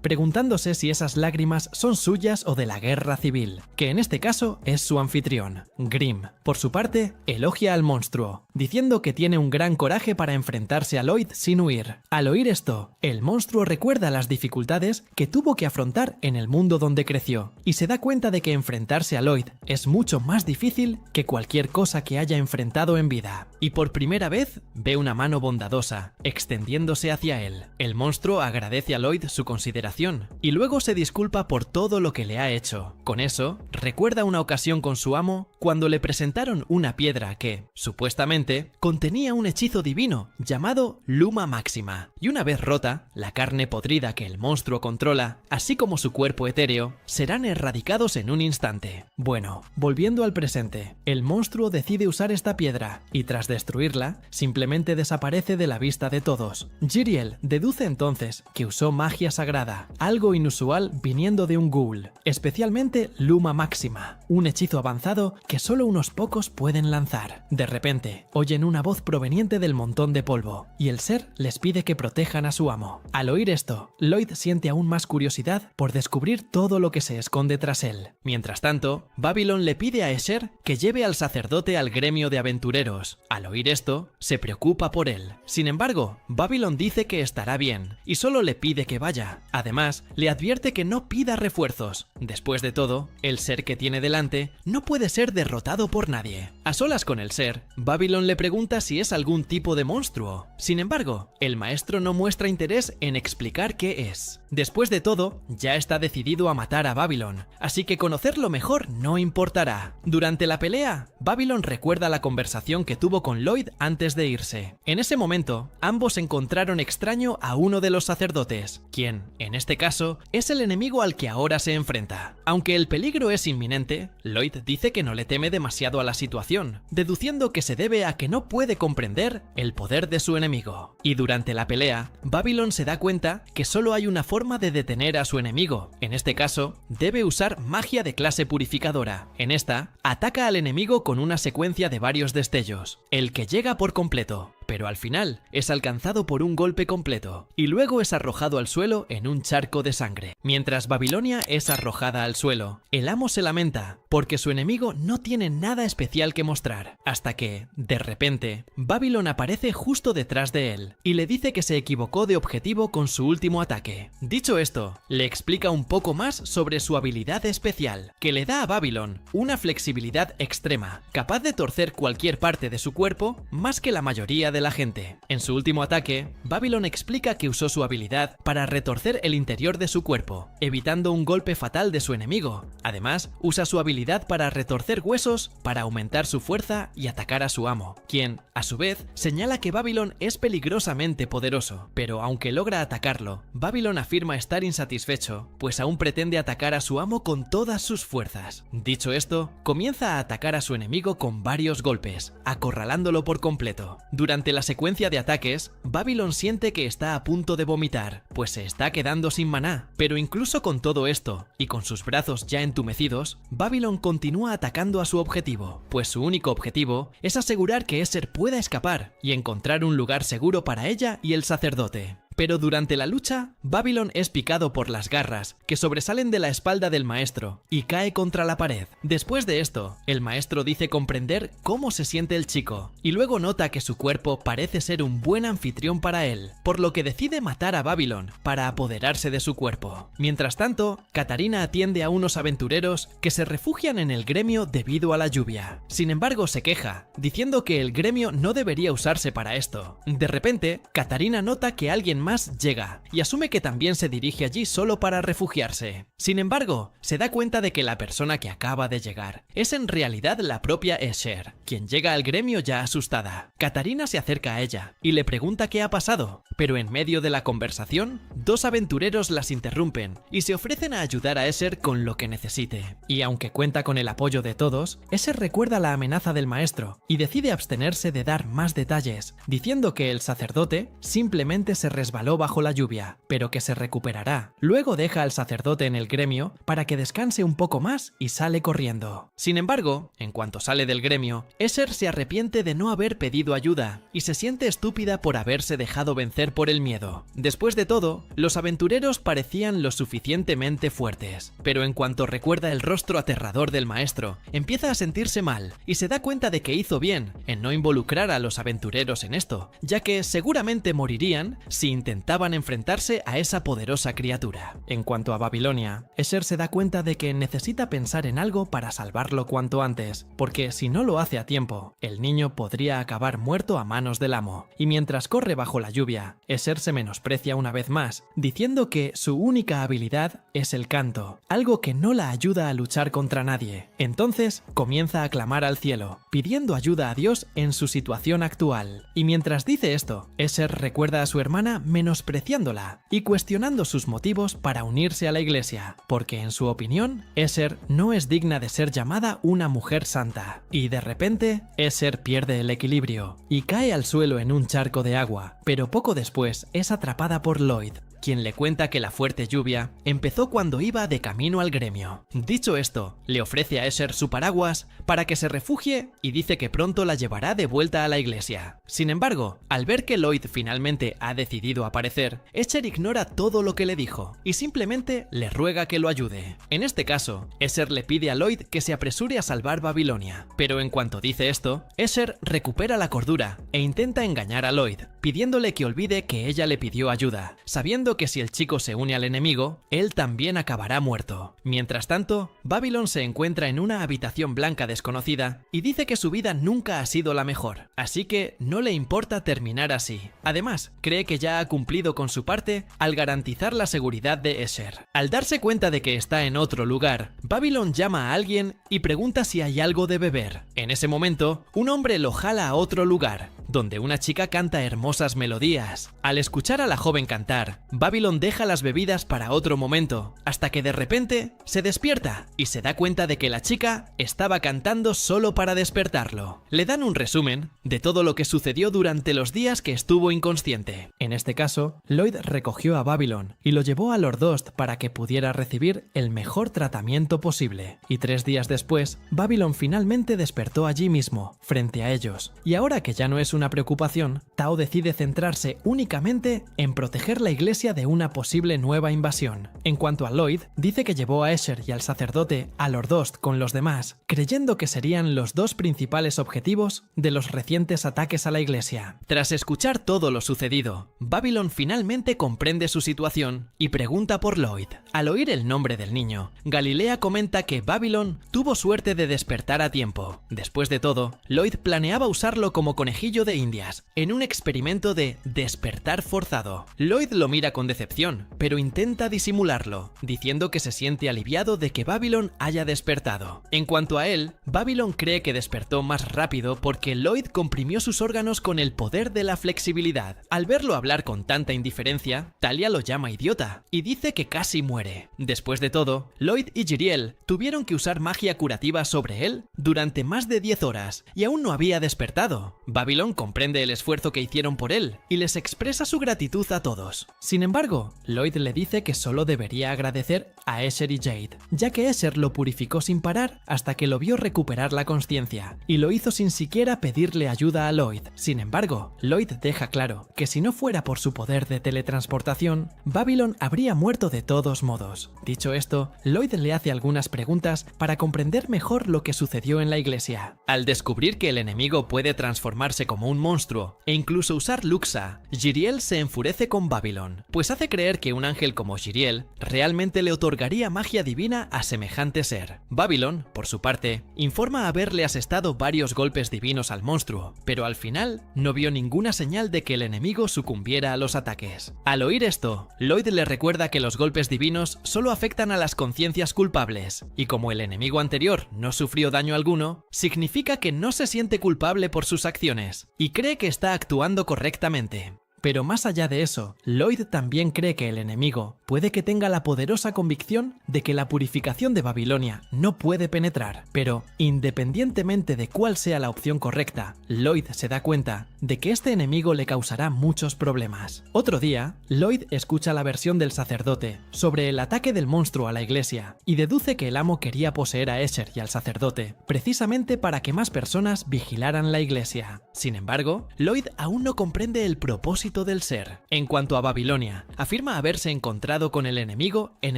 preguntándose si esas lágrimas son suyas o de la guerra civil, que en este caso es su anfitrión. Grimm, por su parte, elogia al monstruo, diciendo que tiene un gran coraje para enfrentarse a Lloyd sin huir. Al oír esto, el monstruo recuerda las dificultades que tuvo que afrontar en el mundo donde creció, y se da cuenta de que enfrentarse a Lloyd es mucho más difícil que cualquier cosa que haya enfrentado en vida. Y por primera vez, ve una mano bondadosa, extendiéndose hacia él. El monstruo agradece a Lloyd su consideración, y luego se disculpa por todo lo que le ha hecho. Con eso, recuerda una ocasión con su amo cuando le presentaron una piedra que, supuestamente, contenía un hechizo divino llamado Luma Máxima, y una vez rota, la carne podrida que el monstruo controla, así como su cuerpo etéreo, serán erradicados en un instante. Bueno, volviendo al presente, el monstruo decide usar esta piedra, y tras destruirla, simplemente desaparece de la vista de todos. Jiriel deduce entonces que usó magia sagrada, algo inusual viniendo de un ghoul, especialmente Luma Máxima, un hechizo avanzado que solo unos pocos pueden lanzar. De repente, oyen una voz proveniente del montón de polvo, y el ser les pide que protejan a su amo. Al oír esto, Lloyd siente aún más curiosidad por descubrir todo lo que se esconde tras él. Mientras tanto, Babylon le pide a Escher que lleve al sacerdote al gremio de aventureros. Al oír esto, se preocupa por él. Sin embargo, Babylon dice que estará bien, y solo le pide que vaya. Además, le advierte que no pida refuerzos. Después de todo, el ser que tiene delante no puede ser derrotado por nadie. A solas con el ser, Babylon le pregunta si es algún tipo de monstruo. Sin embargo, el maestro no muestra interés en explicar qué es. Después de todo, ya está decidido a matar a Babylon, así que conocerlo mejor no importará. Durante la pelea, Babylon recuerda la conversación que tuvo con Lloyd antes de irse. En ese momento, ambos encontraron extraño a uno de los sacerdotes, quien, en este caso, es el enemigo al que ahora se enfrenta. Aunque el peligro es inminente, Lloyd dice que no le teme demasiado a la situación, deduciendo que se debe a que no puede comprender el poder de su enemigo. Y durante la pelea, Babylon se da cuenta que solo hay una forma de detener a su enemigo. En este caso, debe usar magia de clase purificadora. En esta, ataca al enemigo con una secuencia de varios destellos, el que llega por completo. pero al final es alcanzado por un golpe completo, y luego es arrojado al suelo en un charco de sangre. Mientras Babilonia es arrojada al suelo, el amo se lamenta, porque su enemigo no tiene nada especial que mostrar, hasta que, de repente, Babylon aparece justo detrás de él, y le dice que se equivocó de objetivo con su último ataque. Dicho esto, le explica un poco más sobre su habilidad especial, que le da a Babylon una flexibilidad extrema, capaz de torcer cualquier parte de su cuerpo más que la mayoría de la gente. En su último ataque, Babylon explica que usó su habilidad para retorcer el interior de su cuerpo, evitando un golpe fatal de su enemigo. Además, usa su habilidad para retorcer huesos para aumentar su fuerza y atacar a su amo, quien, a su vez, señala que Babylon es peligrosamente poderoso, pero aunque logra atacarlo, Babylon afirma estar insatisfecho, pues aún pretende atacar a su amo con todas sus fuerzas. Dicho esto, comienza a atacar a su enemigo con varios golpes, acorralándolo por completo. Durante la secuencia de ataques, Babylon siente que está a punto de vomitar, pues se está quedando sin maná, pero incluso con todo esto, y con sus brazos ya entumecidos, Babylon continúa atacando a su objetivo, pues su único objetivo es asegurar que Esser pueda escapar y encontrar un lugar seguro para ella y el sacerdote. Pero durante la lucha, Babylon es picado por las garras que sobresalen de la espalda del maestro y cae contra la pared. Después de esto, el maestro dice comprender cómo se siente el chico y luego nota que su cuerpo parece ser un buen anfitrión para él, por lo que decide matar a Babylon para apoderarse de su cuerpo. Mientras tanto, Katarina atiende a unos aventureros que se refugian en el gremio debido a la lluvia. Sin embargo, se queja, diciendo que el gremio no debería usarse para esto. De repente, Katarina nota que alguien más llega y asume que también se dirige allí solo para refugiarse. Sin embargo, se da cuenta de que la persona que acaba de llegar es en realidad la propia Escher, quien llega al gremio ya asustada. Katarina se acerca a ella y le pregunta qué ha pasado, pero en medio de la conversación, dos aventureros las interrumpen y se ofrecen a ayudar a Escher con lo que necesite. Y aunque cuenta con el apoyo de todos, Escher recuerda la amenaza del maestro y decide abstenerse de dar más detalles, diciendo que el sacerdote simplemente se resbaló bajo la lluvia, pero que se recuperará. Luego deja al sacerdote en el gremio para que descanse un poco más y sale corriendo. Sin embargo, en cuanto sale del gremio, Escher se arrepiente de no haber pedido ayuda y se siente estúpida por haberse dejado vencer por el miedo. Después de todo, los aventureros parecían lo suficientemente fuertes, pero en cuanto recuerda el rostro aterrador del maestro, empieza a sentirse mal y se da cuenta de que hizo bien en no involucrar a los aventureros en esto, ya que seguramente morirían si intentaban enfrentarse a esa poderosa criatura. En cuanto a Babilonia, Escher se da cuenta de que necesita pensar en algo para salvarlo cuanto antes, porque si no lo hace a tiempo, el niño podría acabar muerto a manos del amo. Y mientras corre bajo la lluvia, Escher se menosprecia una vez más, diciendo que su única habilidad es el canto, algo que no la ayuda a luchar contra nadie. Entonces comienza a clamar al cielo, pidiendo ayuda a Dios en su situación actual. Y mientras dice esto, Escher recuerda a su hermana menospreciándola y cuestionando sus motivos para unirse a la iglesia, porque en su opinión, Escher no es digna de ser llamada una mujer santa. Y de repente, Escher pierde el equilibrio y cae al suelo en un charco de agua, pero poco después es atrapada por Lloyd, quien le cuenta que la fuerte lluvia empezó cuando iba de camino al gremio. Dicho esto, le ofrece a Escher su paraguas para que se refugie y dice que pronto la llevará de vuelta a la iglesia. Sin embargo, al ver que Lloyd finalmente ha decidido aparecer, Escher ignora todo lo que le dijo y simplemente le ruega que lo ayude. En este caso, Escher le pide a Lloyd que se apresure a salvar Babilonia, pero en cuanto dice esto, Escher recupera la cordura e intenta engañar a Lloyd, pidiéndole que olvide que ella le pidió ayuda, sabiendo que si el chico se une al enemigo, él también acabará muerto. Mientras tanto, Babylon se encuentra en una habitación blanca desconocida y dice que su vida nunca ha sido la mejor, así que no le importa terminar así. Además, cree que ya ha cumplido con su parte al garantizar la seguridad de Escher. Al darse cuenta de que está en otro lugar, Babylon llama a alguien y pregunta si hay algo de beber. En ese momento, un hombre lo jala a otro lugar, donde una chica canta hermosas melodías. Al escuchar a la joven cantar, Babylon deja las bebidas para otro momento, hasta que de repente se despierta y se da cuenta de que la chica estaba cantando solo para despertarlo. Le dan un resumen de todo lo que sucedió durante los días que estuvo inconsciente. En este caso, Lloyd recogió a Babylon y lo llevó a Lordost para que pudiera recibir el mejor tratamiento posible. Y 3 días después, Babylon finalmente despertó allí mismo, frente a ellos. Y ahora que ya no es una una preocupación, Tao decide centrarse únicamente en proteger la iglesia de una posible nueva invasión. En cuanto a Lloyd, dice que llevó a Escher y al sacerdote a Lordost con los demás, creyendo que serían los dos principales objetivos de los recientes ataques a la iglesia. Tras escuchar todo lo sucedido, Babylon finalmente comprende su situación y pregunta por Lloyd. Al oír el nombre del niño, Galilea comenta que Babylon tuvo suerte de despertar a tiempo. Después de todo, Lloyd planeaba usarlo como conejillo de indias, en un experimento de despertar forzado. Lloyd lo mira con decepción, pero intenta disimularlo, diciendo que se siente aliviado de que Babylon haya despertado. En cuanto a él, Babylon cree que despertó más rápido porque Lloyd comprimió sus órganos con el poder de la flexibilidad. Al verlo hablar con tanta indiferencia, Talia lo llama idiota y dice que casi muere. Después de todo, Lloyd y Jiriel tuvieron que usar magia curativa sobre él durante más de 10 horas y aún no había despertado. Babylon comprende el esfuerzo que hicieron por él y les expresa su gratitud a todos. Sin embargo, Lloyd le dice que solo debería agradecer a Escher y Jade, ya que Escher lo purificó sin parar hasta que lo vio recuperar la conciencia, y lo hizo sin siquiera pedirle ayuda a Lloyd. Sin embargo, Lloyd deja claro que si no fuera por su poder de teletransportación, Babylon habría muerto de todos modos. Dicho esto, Lloyd le hace algunas preguntas para comprender mejor lo que sucedió en la iglesia. Al descubrir que el enemigo puede transformarse como un monstruo e incluso usar Luxa, Jiriel se enfurece con Babylon, pues hace creer que un ángel como Jiriel realmente le otorgaría magia divina a semejante ser. Babylon, por su parte, informa haberle asestado varios golpes divinos al monstruo, pero al final no vio ninguna señal de que el enemigo sucumbiera a los ataques. Al oír esto, Lloyd le recuerda que los golpes divinos solo afectan a las conciencias culpables, y como el enemigo anterior no sufrió daño alguno, significa que no se siente culpable por sus acciones, y cree que está actuando correctamente. Pero más allá de eso, Lloyd también cree que el enemigo puede que tenga la poderosa convicción de que la purificación de Babilonia no puede penetrar. Pero, independientemente de cuál sea la opción correcta, Lloyd se da cuenta de que este enemigo le causará muchos problemas. Otro día, Lloyd escucha la versión del sacerdote sobre el ataque del monstruo a la iglesia y deduce que el amo quería poseer a Escher y al sacerdote, precisamente para que más personas vigilaran la iglesia. Sin embargo, Lloyd aún no comprende el propósito del ser. En cuanto a Babilonia, afirma haberse encontrado con el enemigo en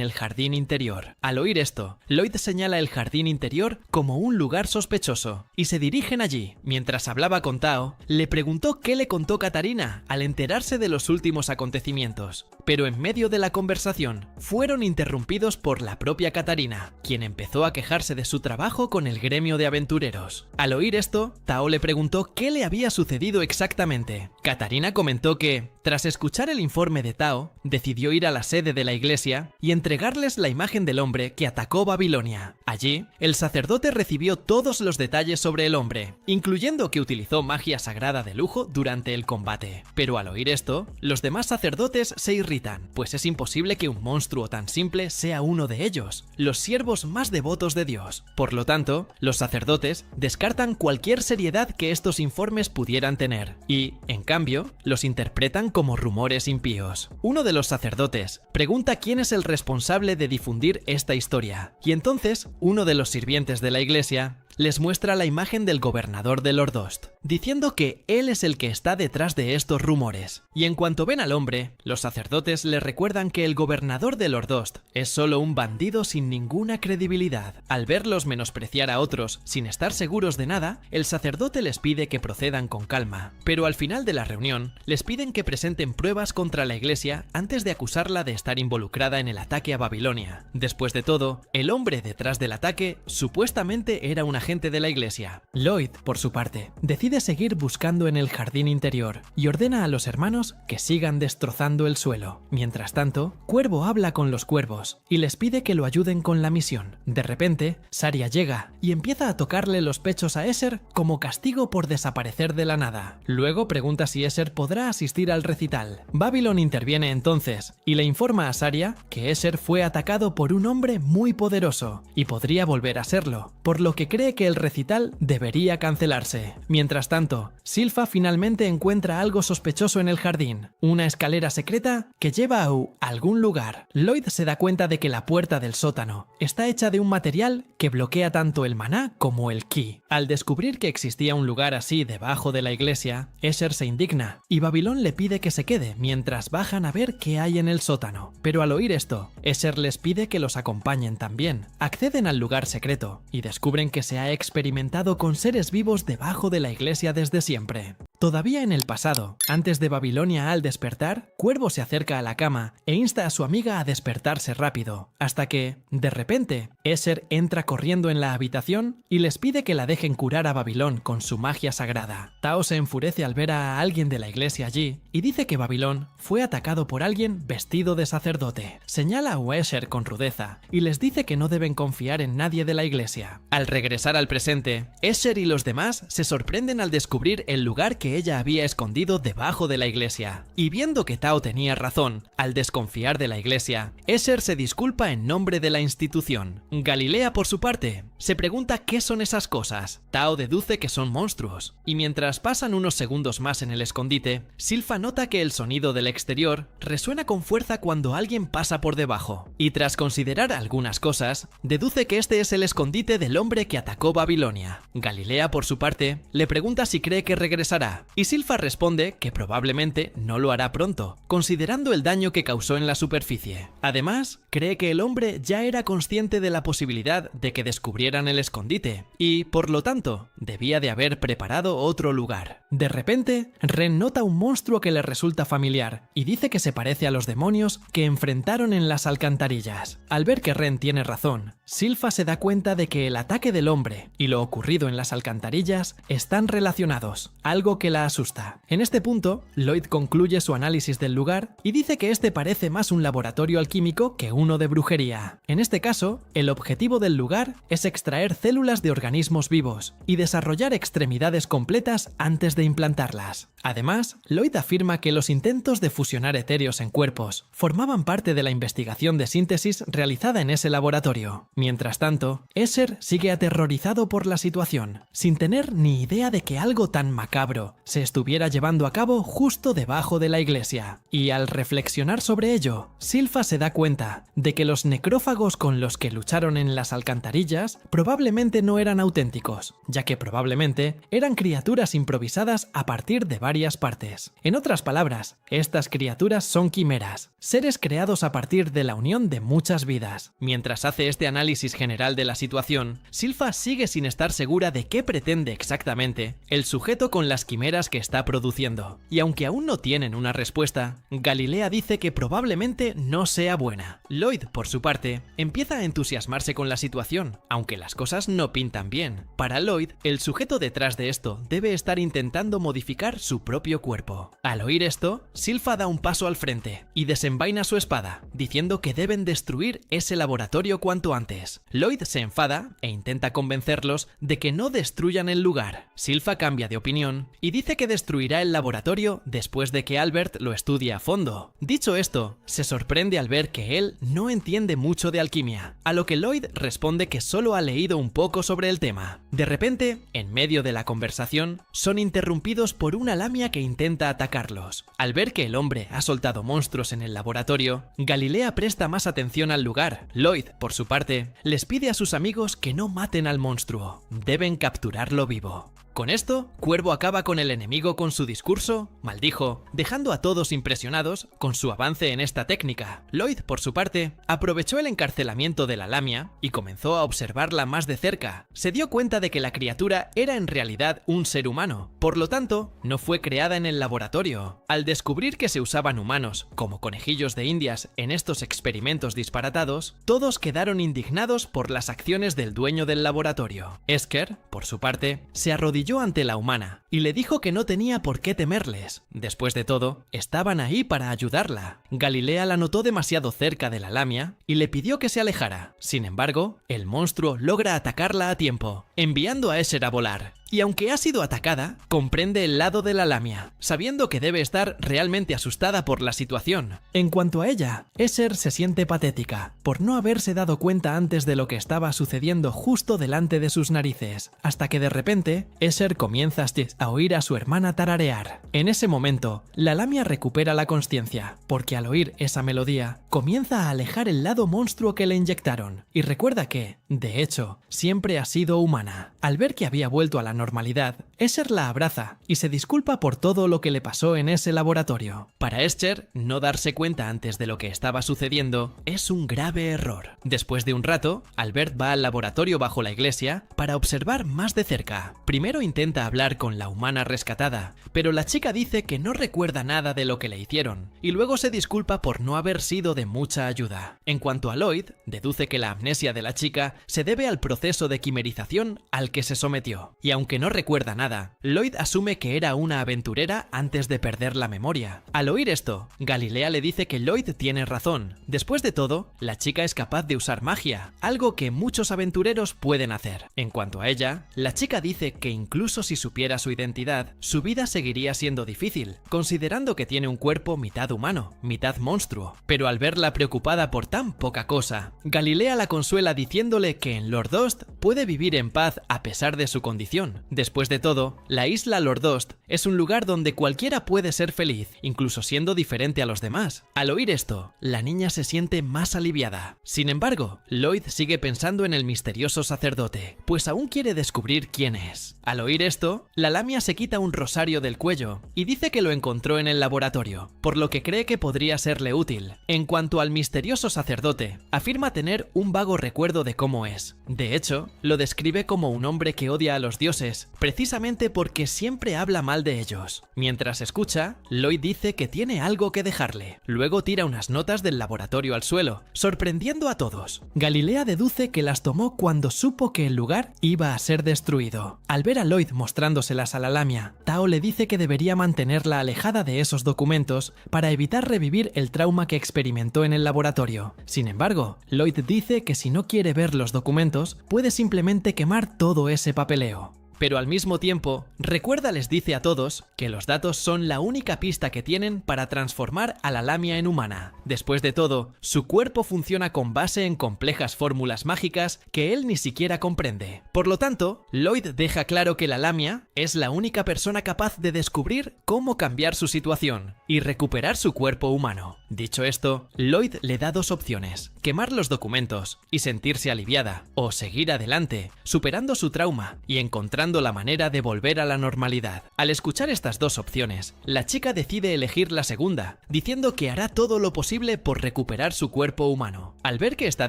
el jardín interior. Al oír esto, Lloyd señala el jardín interior como un lugar sospechoso y se dirigen allí. Mientras hablaba con Tao, le preguntó qué le contó Katarina al enterarse de los últimos acontecimientos, pero en medio de la conversación fueron interrumpidos por la propia Katarina, quien empezó a quejarse de su trabajo con el gremio de aventureros. Al oír esto, Tao le preguntó qué le había sucedido exactamente. Katarina comentó que, tras escuchar el informe de Tao, decidió ir a la sede de la iglesia y entregarles la imagen del hombre que atacó Babilonia. Allí, el sacerdote recibió todos los detalles sobre el hombre, incluyendo que utilizó magia sagrada de lujo durante el combate. Pero al oír esto, los demás sacerdotes se irritan, pues es imposible que un monstruo tan simple sea uno de ellos, los siervos más devotos de Dios. Por lo tanto, los sacerdotes descartan cualquier seriedad que estos informes pudieran tener y, en cambio, los interpretan como rumores impíos. Uno de los sacerdotes pregunta quién es el responsable de difundir esta historia, y entonces uno de los sirvientes de la iglesia les muestra la imagen del gobernador de Lordost, diciendo que él es el que está detrás de estos rumores. Y en cuanto ven al hombre, los sacerdotes le recuerdan que el gobernador de Lordost es solo un bandido sin ninguna credibilidad. Al verlos menospreciar a otros sin estar seguros de nada, el sacerdote les pide que procedan con calma. Pero al final de la reunión, les piden que presenten pruebas contra la iglesia antes de acusarla de estar involucrada en el ataque a Babilonia. Después de todo, el hombre detrás del ataque supuestamente era un agente de la iglesia. Lloyd, por su parte, decide seguir buscando en el jardín interior y ordena a los hermanos que sigan destrozando el suelo. Mientras tanto, Cuervo habla con los cuervos y les pide que lo ayuden con la misión. De repente, Saria llega y empieza a tocarle los pechos a Escher como castigo por desaparecer de la nada. Luego pregunta si Escher podrá asistir al recital. Babylon interviene entonces y le informa a Saria que Escher fue atacado por un hombre muy poderoso y podría volver a serlo, por lo que cree que el recital debería cancelarse. Mientras Mientras tanto, Silpha finalmente encuentra algo sospechoso en el jardín, una escalera secreta que lleva a algún lugar. Lloyd se da cuenta de que la puerta del sótano está hecha de un material que bloquea tanto el maná como el ki. Al descubrir que existía un lugar así debajo de la iglesia, Escher se indigna y Babylon le pide que se quede mientras bajan a ver qué hay en el sótano. Pero al oír esto, Escher les pide que los acompañen también. Acceden al lugar secreto y descubren que se ha experimentado con seres vivos debajo de la iglesia desde siempre. Todavía en el pasado, antes de Babilonia al despertar, Cuervo se acerca a la cama e insta a su amiga a despertarse rápido, hasta que, de repente, Escher entra corriendo en la habitación y les pide que la dejen curar a Babilón con su magia sagrada. Tao se enfurece al ver a alguien de la iglesia allí y dice que Babilón fue atacado por alguien vestido de sacerdote. Señala a Escher con rudeza y les dice que no deben confiar en nadie de la iglesia. Al regresar al presente, Escher y los demás se sorprenden al descubrir el lugar que ella había escondido debajo de la iglesia. Y viendo que Tao tenía razón, al desconfiar de la iglesia, Escher se disculpa en nombre de la institución. Galilea, por su parte, se pregunta qué son esas cosas. Tao deduce que son monstruos. Y mientras pasan unos segundos más en el escondite, Silpha nota que el sonido del exterior resuena con fuerza cuando alguien pasa por debajo. Y tras considerar algunas cosas, deduce que este es el escondite del hombre que atacó Babilonia. Galilea, por su parte, le pregunta si cree que regresará. Y Silpha responde que probablemente no lo hará pronto, considerando el daño que causó en la superficie. Además, cree que el hombre ya era consciente de la posibilidad de que descubrieran el escondite, y, por lo tanto, debía de haber preparado otro lugar. De repente, Ren nota un monstruo que le resulta familiar, y dice que se parece a los demonios que enfrentaron en las alcantarillas. Al ver que Ren tiene razón, Silpha se da cuenta de que el ataque del hombre y lo ocurrido en las alcantarillas están relacionados, algo que la asusta. En este punto, Lloyd concluye su análisis del lugar y dice que este parece más un laboratorio alquímico que uno de brujería. En este caso, el objetivo del lugar es extraer células de organismos vivos y desarrollar extremidades completas antes de implantarlas. Además, Lloyd afirma que los intentos de fusionar etéreos en cuerpos formaban parte de la investigación de síntesis realizada en ese laboratorio. Mientras tanto, Escher sigue aterrorizado por la situación, sin tener ni idea de que algo tan macabro se estuviera llevando a cabo justo debajo de la iglesia. Y al reflexionar sobre ello, Silpha se da cuenta de que los necrófagos con los que lucharon en las alcantarillas probablemente no eran auténticos, ya que probablemente eran criaturas improvisadas a partir de varias partes. En otras palabras, estas criaturas son quimeras, seres creados a partir de la unión de muchas vidas. Mientras hace este análisis general de la situación, Silpha sigue sin estar segura de qué pretende exactamente el sujeto con las quimeras que está produciendo. Y aunque aún no tienen una respuesta, Galilea dice que probablemente no sea buena. Lloyd, por su parte, empieza a entusiasmarse con la situación, aunque las cosas no pintan bien. Para Lloyd, el sujeto detrás de esto debe estar intentando modificar su propio cuerpo. Al oír esto, Silpha da un paso al frente y desenvaina su espada, diciendo que deben destruir ese laboratorio cuanto antes. Lloyd se enfada e intenta convencerlos de que no destruyan el lugar. Silpha cambia de opinión y dice que destruirá el laboratorio después de que Albert lo estudie a fondo. Dicho esto, se sorprende al ver que él no entiende mucho de alquimia, a lo que Lloyd responde que solo ha leído un poco sobre el tema. De repente, en medio de la conversación, son interrumpidos por una lamia que intenta atacarlos. Al ver que el hombre ha soltado monstruos en el laboratorio, Galilea presta más atención al lugar. Lloyd, por su parte, les pide a sus amigos que no maten al monstruo, deben capturarlo vivo. Con esto, Cuervo acaba con el enemigo con su discurso, maldijo, dejando a todos impresionados con su avance en esta técnica. Lloyd, por su parte, aprovechó el encarcelamiento de la lamia y comenzó a observarla más de cerca. Se dio cuenta de que la criatura era en realidad un ser humano, por lo tanto, no fue creada en el laboratorio. Al descubrir que se usaban humanos como conejillos de indias en estos experimentos disparatados, todos quedaron indignados por las acciones del dueño del laboratorio. Escher, por su parte, se arrodilló ante la humana y le dijo que no tenía por qué temerles. Después de todo, estaban ahí para ayudarla. Galilea la notó demasiado cerca de la lamia y le pidió que se alejara. Sin embargo, el monstruo logra atacarla a tiempo, enviando a Escher a volar. y aunque ha sido atacada, comprende el lado de la lamia, sabiendo que debe estar realmente asustada por la situación. En cuanto a ella, Escher se siente patética por no haberse dado cuenta antes de lo que estaba sucediendo justo delante de sus narices, hasta que de repente Escher comienza a oír a su hermana tararear. En ese momento, la lamia recupera la consciencia, porque al oír esa melodía, comienza a alejar el lado monstruo que le inyectaron, y recuerda que, de hecho, siempre ha sido humana. Al ver que había vuelto a la normalidad, Escher la abraza y se disculpa por todo lo que le pasó en ese laboratorio. Para Escher, no darse cuenta antes de lo que estaba sucediendo es un grave error. Después de un rato, Albert va al laboratorio bajo la iglesia para observar más de cerca. Primero intenta hablar con la humana rescatada, pero la chica dice que no recuerda nada de lo que le hicieron, y luego se disculpa por no haber sido de mucha ayuda. En cuanto a Lloyd, deduce que la amnesia de la chica se debe al proceso de quimerización al que se sometió, y aunque no recuerda nada, Lloyd asume que era una aventurera antes de perder la memoria. Al oír esto, Galilea le dice que Lloyd tiene razón. Después de todo, la chica es capaz de usar magia, algo que muchos aventureros pueden hacer. En cuanto a ella, la chica dice que incluso si supiera su identidad, su vida seguiría siendo difícil, considerando que tiene un cuerpo mitad humano, mitad monstruo. Pero al verla preocupada por tan poca cosa, Galilea la consuela diciéndole que en Lordost puede vivir en paz a pesar de su condición. Después de todo, la isla Lordost es un lugar donde cualquiera puede ser feliz, incluso siendo diferente a los demás. Al oír esto, la niña se siente más aliviada. Sin embargo, Lloyd sigue pensando en el misterioso sacerdote, pues aún quiere descubrir quién es. Al oír esto, la lamia se quita un rosario del cuello y dice que lo encontró en el laboratorio, por lo que cree que podría serle útil. En cuanto al misterioso sacerdote, afirma tener un vago recuerdo de cómo es. De hecho, lo describe como un hombre que odia a los dioses, precisamente porque siempre habla mal de ellos. Mientras escucha, Lloyd dice que tiene algo que dejarle. Luego tira unas notas del laboratorio al suelo, sorprendiendo a todos. Galilea deduce que las tomó cuando supo que el lugar iba a ser destruido. Al ver a Lloyd mostrándoselas a la lamia, Tao le dice que debería mantenerla alejada de esos documentos para evitar revivir el trauma que experimentó en el laboratorio. Sin embargo, Lloyd dice que si no quiere ver los documentos, puede simplemente quemar todo ese papeleo. Pero al mismo tiempo, les dice a todos que los datos son la única pista que tienen para transformar a la lamia en humana. Después de todo, su cuerpo funciona con base en complejas fórmulas mágicas que él ni siquiera comprende. Por lo tanto, Lloyd deja claro que la lamia es la única persona capaz de descubrir cómo cambiar su situación y recuperar su cuerpo humano. Dicho esto, Lloyd le da dos opciones: quemar los documentos y sentirse aliviada, o seguir adelante, superando su trauma y encontrando la manera de volver a la normalidad. Al escuchar estas dos opciones, la chica decide elegir la segunda, diciendo que hará todo lo posible por recuperar su cuerpo humano. Al ver que está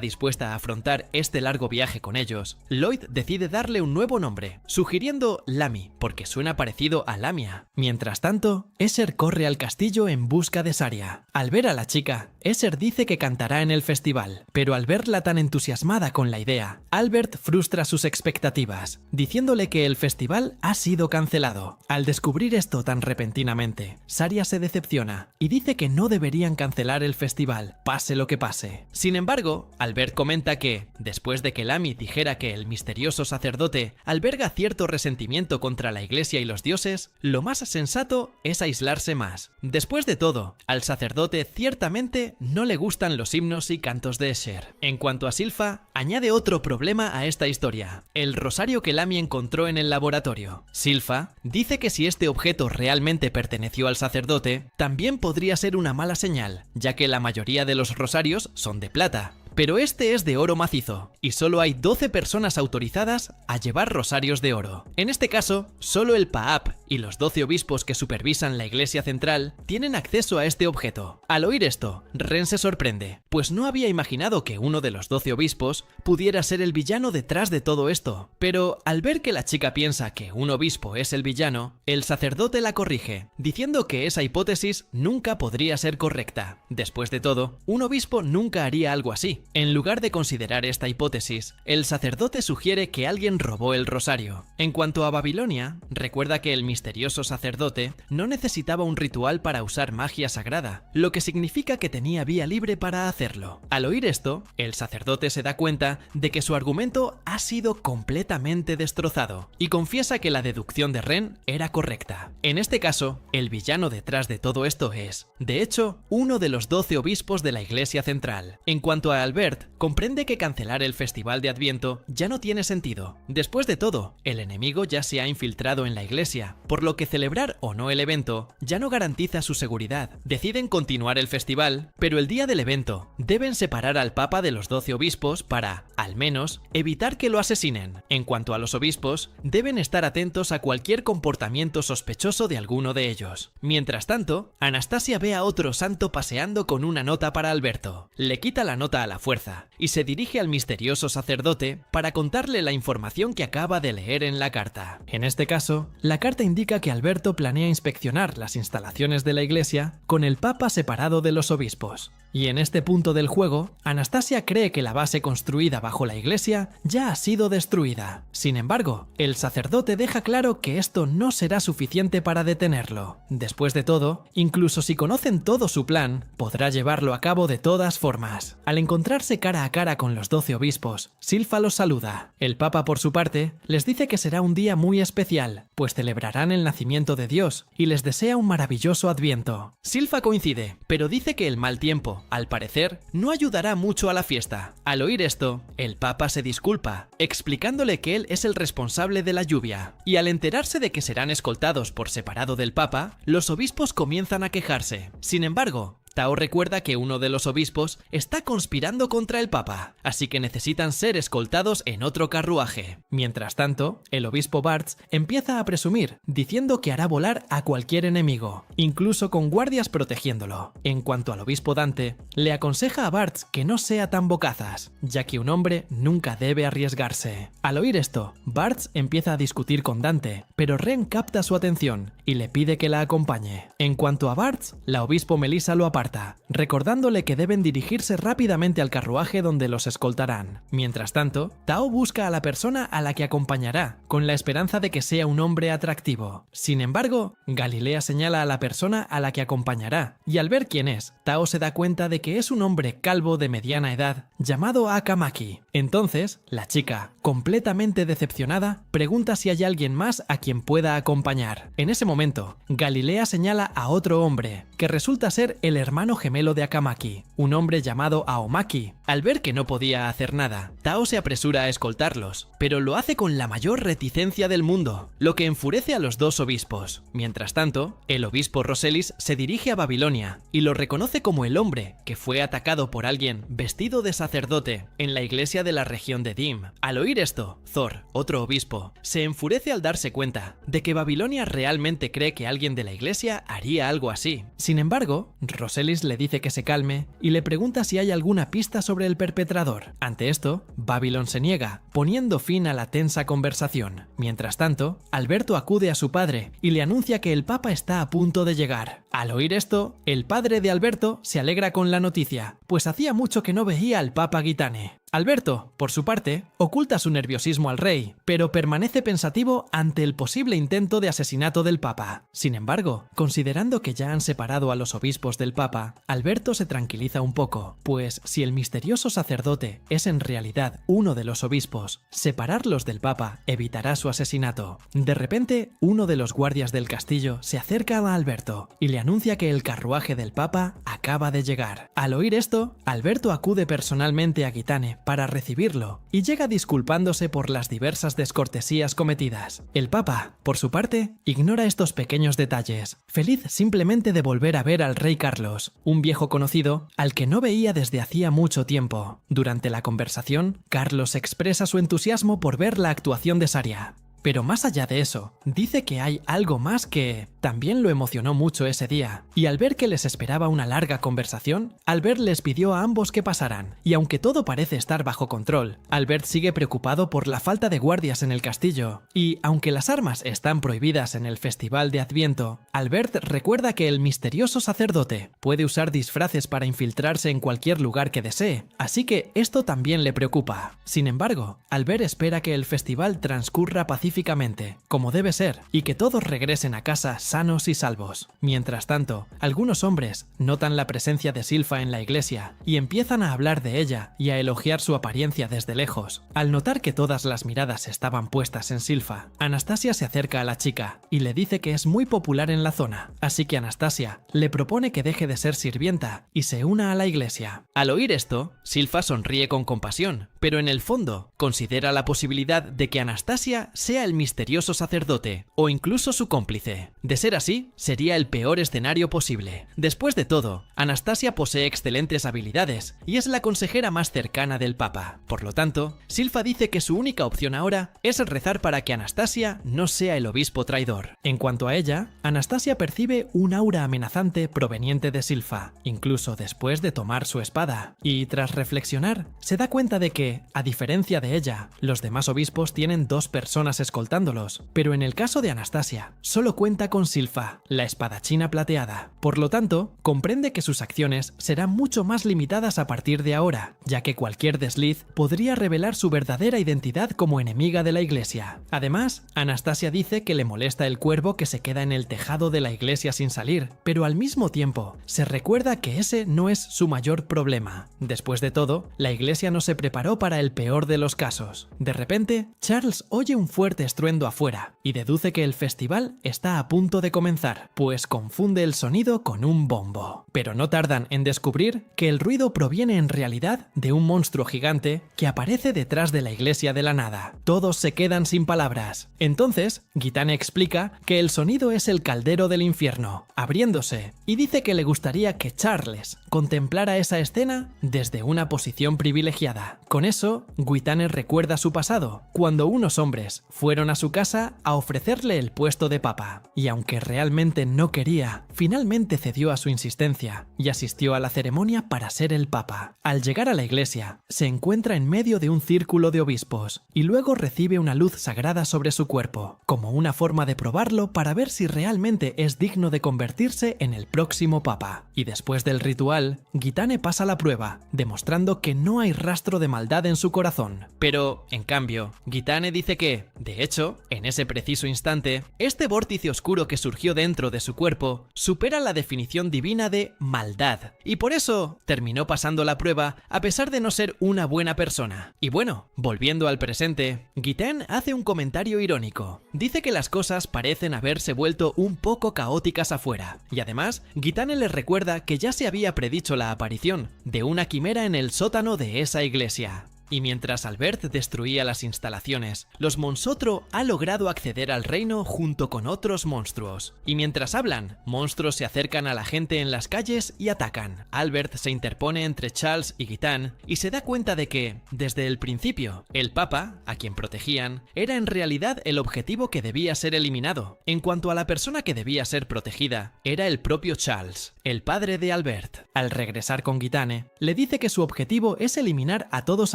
dispuesta a afrontar este largo viaje con ellos, Lloyd decide darle un nuevo nombre, sugiriendo Lami, porque suena parecido a Lamia. Mientras tanto, Escher corre al castillo en busca de Saria. Al ver a la chica, Escher dice que cantará en el festival, pero al verla tan entusiasmada con la idea, Albert frustra sus expectativas, diciéndole que el festival ha sido cancelado. Al descubrir esto tan repentinamente, Saria se decepciona y dice que no deberían cancelar el festival, pase lo que pase. Sin embargo, Albert comenta que, después de que Lami dijera que el misterioso sacerdote alberga cierto resentimiento contra la iglesia y los dioses, lo más sensato es aislarse más. Después de todo, al sacerdote ciertamente no le gustan los himnos y cantos de Escher. En cuanto a Silfa, añade otro problema a esta historia: el rosario que Lami encontró en el laboratorio. Silfa dice que si este objeto realmente perteneció al sacerdote, también podría ser una mala señal, ya que la mayoría de los rosarios son de plata. Pero este es de oro macizo, y solo hay 12 personas autorizadas a llevar rosarios de oro. En este caso, solo el Paap y los 12 obispos que supervisan la iglesia central tienen acceso a este objeto. Al oír esto, Ren se sorprende, pues no había imaginado que uno de los 12 obispos pudiera ser el villano detrás de todo esto. Pero al ver que la chica piensa que un obispo es el villano, el sacerdote la corrige, diciendo que esa hipótesis nunca podría ser correcta. Después de todo, un obispo nunca haría algo así. En lugar de considerar esta hipótesis, el sacerdote sugiere que alguien robó el rosario. En cuanto a Babilonia, recuerda que el misterioso sacerdote no necesitaba un ritual para usar magia sagrada, lo que significa que tenía vía libre para hacerlo. Al oír esto, el sacerdote se da cuenta de que su argumento ha sido completamente destrozado y confiesa que la deducción de Ren era correcta. En este caso, el villano detrás de todo esto es, de hecho, uno de los 12 obispos de la Iglesia Central. En cuanto a Albert, comprende que cancelar el festival de Adviento ya no tiene sentido. Después de todo, el enemigo ya se ha infiltrado en la iglesia, por lo que celebrar o no el evento ya no garantiza su seguridad. Deciden continuar el festival, pero el día del evento deben separar al Papa de los 12 obispos para, al menos, evitar que lo asesinen. En cuanto a los obispos, deben estar atentos a cualquier comportamiento sospechoso de alguno de ellos. Mientras tanto, Anastasia ve a otro santo paseando con una nota para Alberto. Le quita la nota a la fuerza y se dirige al misterioso sacerdote para contarle la información que acaba de leer en la carta. En este caso, la carta indica que Alberto planea inspeccionar las instalaciones de la iglesia con el Papa separado de los obispos. Y en este punto del juego, Anastasia cree que la base construida bajo la iglesia ya ha sido destruida. Sin embargo, el sacerdote deja claro que esto no será suficiente para detenerlo. Después de todo, incluso si conocen todo su plan, podrá llevarlo a cabo de todas formas. Al encontrarse cara a cara con los 12 obispos, Silfa los saluda. El Papa, por su parte, les dice que será un día muy especial, pues celebrarán el nacimiento de Dios y les desea un maravilloso Adviento. Silfa coincide, pero dice que el mal tiempo, al parecer, no ayudará mucho a la fiesta. Al oír esto, el Papa se disculpa, explicándole que él es el responsable de la lluvia. Y al enterarse de que serán escoltados por separado del Papa, los obispos comienzan a quejarse. Sin embargo, Tao recuerda que uno de los obispos está conspirando contra el Papa, así que necesitan ser escoltados en otro carruaje. Mientras tanto, el obispo Bartz empieza a presumir, diciendo que hará volar a cualquier enemigo, incluso con guardias protegiéndolo. En cuanto al obispo Dante, le aconseja a Bartz que no sea tan bocazas, ya que un hombre nunca debe arriesgarse. Al oír esto, Bartz empieza a discutir con Dante, pero Ren capta su atención y le pide que la acompañe. En cuanto a Bartz, la obispo Melissa lo aparta, recordándole que deben dirigirse rápidamente al carruaje donde los escoltarán. Mientras tanto, Tao busca a la persona a la que acompañará, con la esperanza de que sea un hombre atractivo. Sin embargo, Galilea señala a la persona a la que acompañará, y al ver quién es, Tao se da cuenta de que es un hombre calvo de mediana edad, llamado Akamaki. Entonces, la chica, completamente decepcionada, pregunta si hay alguien más a quien pueda acompañar. En ese momento, Galilea señala a otro hombre, que resulta ser el hermano gemelo de Akamaki, un hombre llamado Aomaki. Al ver que no podía hacer nada, Tao se apresura a escoltarlos, pero lo hace con la mayor reticencia del mundo, lo que enfurece a los dos obispos. Mientras tanto, el obispo Roselis se dirige a Babilonia y lo reconoce como el hombre que fue atacado por alguien vestido de sacerdote en la iglesia de la región de Dim. Al oír esto, Thor, otro obispo, se enfurece al darse cuenta de que Babilonia realmente cree que alguien de la iglesia haría algo así. Sin embargo, Roselis le dice que se calme y le pregunta si hay alguna pista sobre el perpetrador. Ante esto, Babylon se niega, poniendo fin a la tensa conversación. Mientras tanto, Alberto acude a su padre y le anuncia que el Papa está a punto de llegar. Al oír esto, el padre de Alberto se alegra con la noticia, pues hacía mucho que no veía al Papa Gitane. Alberto, por su parte, oculta su nerviosismo al rey, pero permanece pensativo ante el posible intento de asesinato del Papa. Sin embargo, considerando que ya han separado a los obispos del Papa, Alberto se tranquiliza un poco, pues si el misterioso sacerdote es en realidad uno de los obispos, separarlos del Papa evitará su asesinato. De repente, uno de los guardias del castillo se acerca a Alberto y le anuncia que el carruaje del Papa acaba de llegar. Al oír esto, Alberto acude personalmente a Gitane para recibirlo y llega disculpándose por las diversas descortesías cometidas. El Papa, por su parte, ignora estos pequeños detalles, feliz simplemente de volver a ver al rey Carlos, un viejo conocido al que no veía desde hacía mucho tiempo. Durante la conversación, Carlos expresa su entusiasmo por ver la actuación de Saria. Pero más allá de eso, dice que hay algo más que también lo emocionó mucho ese día, y al ver que les esperaba una larga conversación, Albert les pidió a ambos que pasaran, y aunque todo parece estar bajo control, Albert sigue preocupado por la falta de guardias en el castillo, y aunque las armas están prohibidas en el Festival de Adviento, Albert recuerda que el misterioso sacerdote puede usar disfraces para infiltrarse en cualquier lugar que desee, así que esto también le preocupa. Sin embargo, Albert espera que el festival transcurra pacíficamente, como debe ser, y que todos regresen a casa sanos y salvos. Mientras tanto, algunos hombres notan la presencia de Silfa en la iglesia y empiezan a hablar de ella y a elogiar su apariencia desde lejos. Al notar que todas las miradas estaban puestas en Silfa, Anastasia se acerca a la chica y le dice que es muy popular en la zona, así que Anastasia le propone que deje de ser sirvienta y se una a la iglesia. Al oír esto, Silfa sonríe con compasión, pero en el fondo considera la posibilidad de que Anastasia sea el misterioso sacerdote o incluso su cómplice. De ser así, sería el peor escenario posible. Después de todo, Anastasia posee excelentes habilidades y es la consejera más cercana del Papa. Por lo tanto, Silfa dice que su única opción ahora es rezar para que Anastasia no sea el obispo traidor. En cuanto a ella, Anastasia percibe un aura amenazante proveniente de Silfa, incluso después de tomar su espada, y tras reflexionar, se da cuenta de que, a diferencia de ella, los demás obispos tienen 2 personas escoltándolos, pero en el caso de Anastasia, solo cuenta con Silfa, la espadachina plateada. Por lo tanto, comprende que sus acciones serán mucho más limitadas a partir de ahora, ya que cualquier desliz podría revelar su verdadera identidad como enemiga de la iglesia. Además, Anastasia dice que le molesta el cuervo que se queda en el tejado de la iglesia sin salir, pero al mismo tiempo, se recuerda que ese no es su mayor problema. Después de todo, la iglesia no se preparó para el peor de los casos. De repente, Charles oye un fuerte estruendo afuera y deduce que el festival está a punto de comenzar, pues confunde el sonido con un bombo. Pero no tardan en descubrir que el ruido proviene en realidad de un monstruo gigante que aparece detrás de la iglesia de la nada. Todos se quedan sin palabras. Entonces, Gitane explica que el sonido es el caldero del infierno, abriéndose, y dice que le gustaría que Charles contemplara esa escena desde una posición privilegiada. Con eso, Gitane recuerda su pasado, cuando unos hombres fueron a su casa a ofrecerle el puesto de papa, y aunque realmente no quería, finalmente cedió a su insistencia y asistió a la ceremonia para ser el papa. Al llegar a la iglesia, se encuentra en medio de un círculo de obispos y luego recibe una luz sagrada sobre su cuerpo, como una forma de probarlo para ver si realmente es digno de convertirse en el próximo papa. Y después del ritual, Gitane pasa la prueba, demostrando que no hay rastro de maldad en su corazón. Pero, en cambio, Gitane dice que, de hecho, en ese preciso instante, este vórtice oscuro que surgió dentro de su cuerpo supera la definición divina de maldad, y por eso terminó pasando la prueba a pesar de no ser una buena persona. Y bueno, volviendo al presente, Gitane hace un comentario irónico. Dice que las cosas parecen haberse vuelto un poco caóticas afuera, y además, Gitane les recuerda que ya se había predicho la aparición de una quimera en el sótano de esa iglesia. Y mientras Albert destruía las instalaciones, los Monsotro ha logrado acceder al reino junto con otros monstruos. Y mientras hablan, monstruos se acercan a la gente en las calles y atacan. Albert se interpone entre Charles y Gitane y se da cuenta de que, desde el principio, el Papa, a quien protegían, era en realidad el objetivo que debía ser eliminado. En cuanto a la persona que debía ser protegida, era el propio Charles, el padre de Albert. Al regresar con Gitane, le dice que su objetivo es eliminar a todos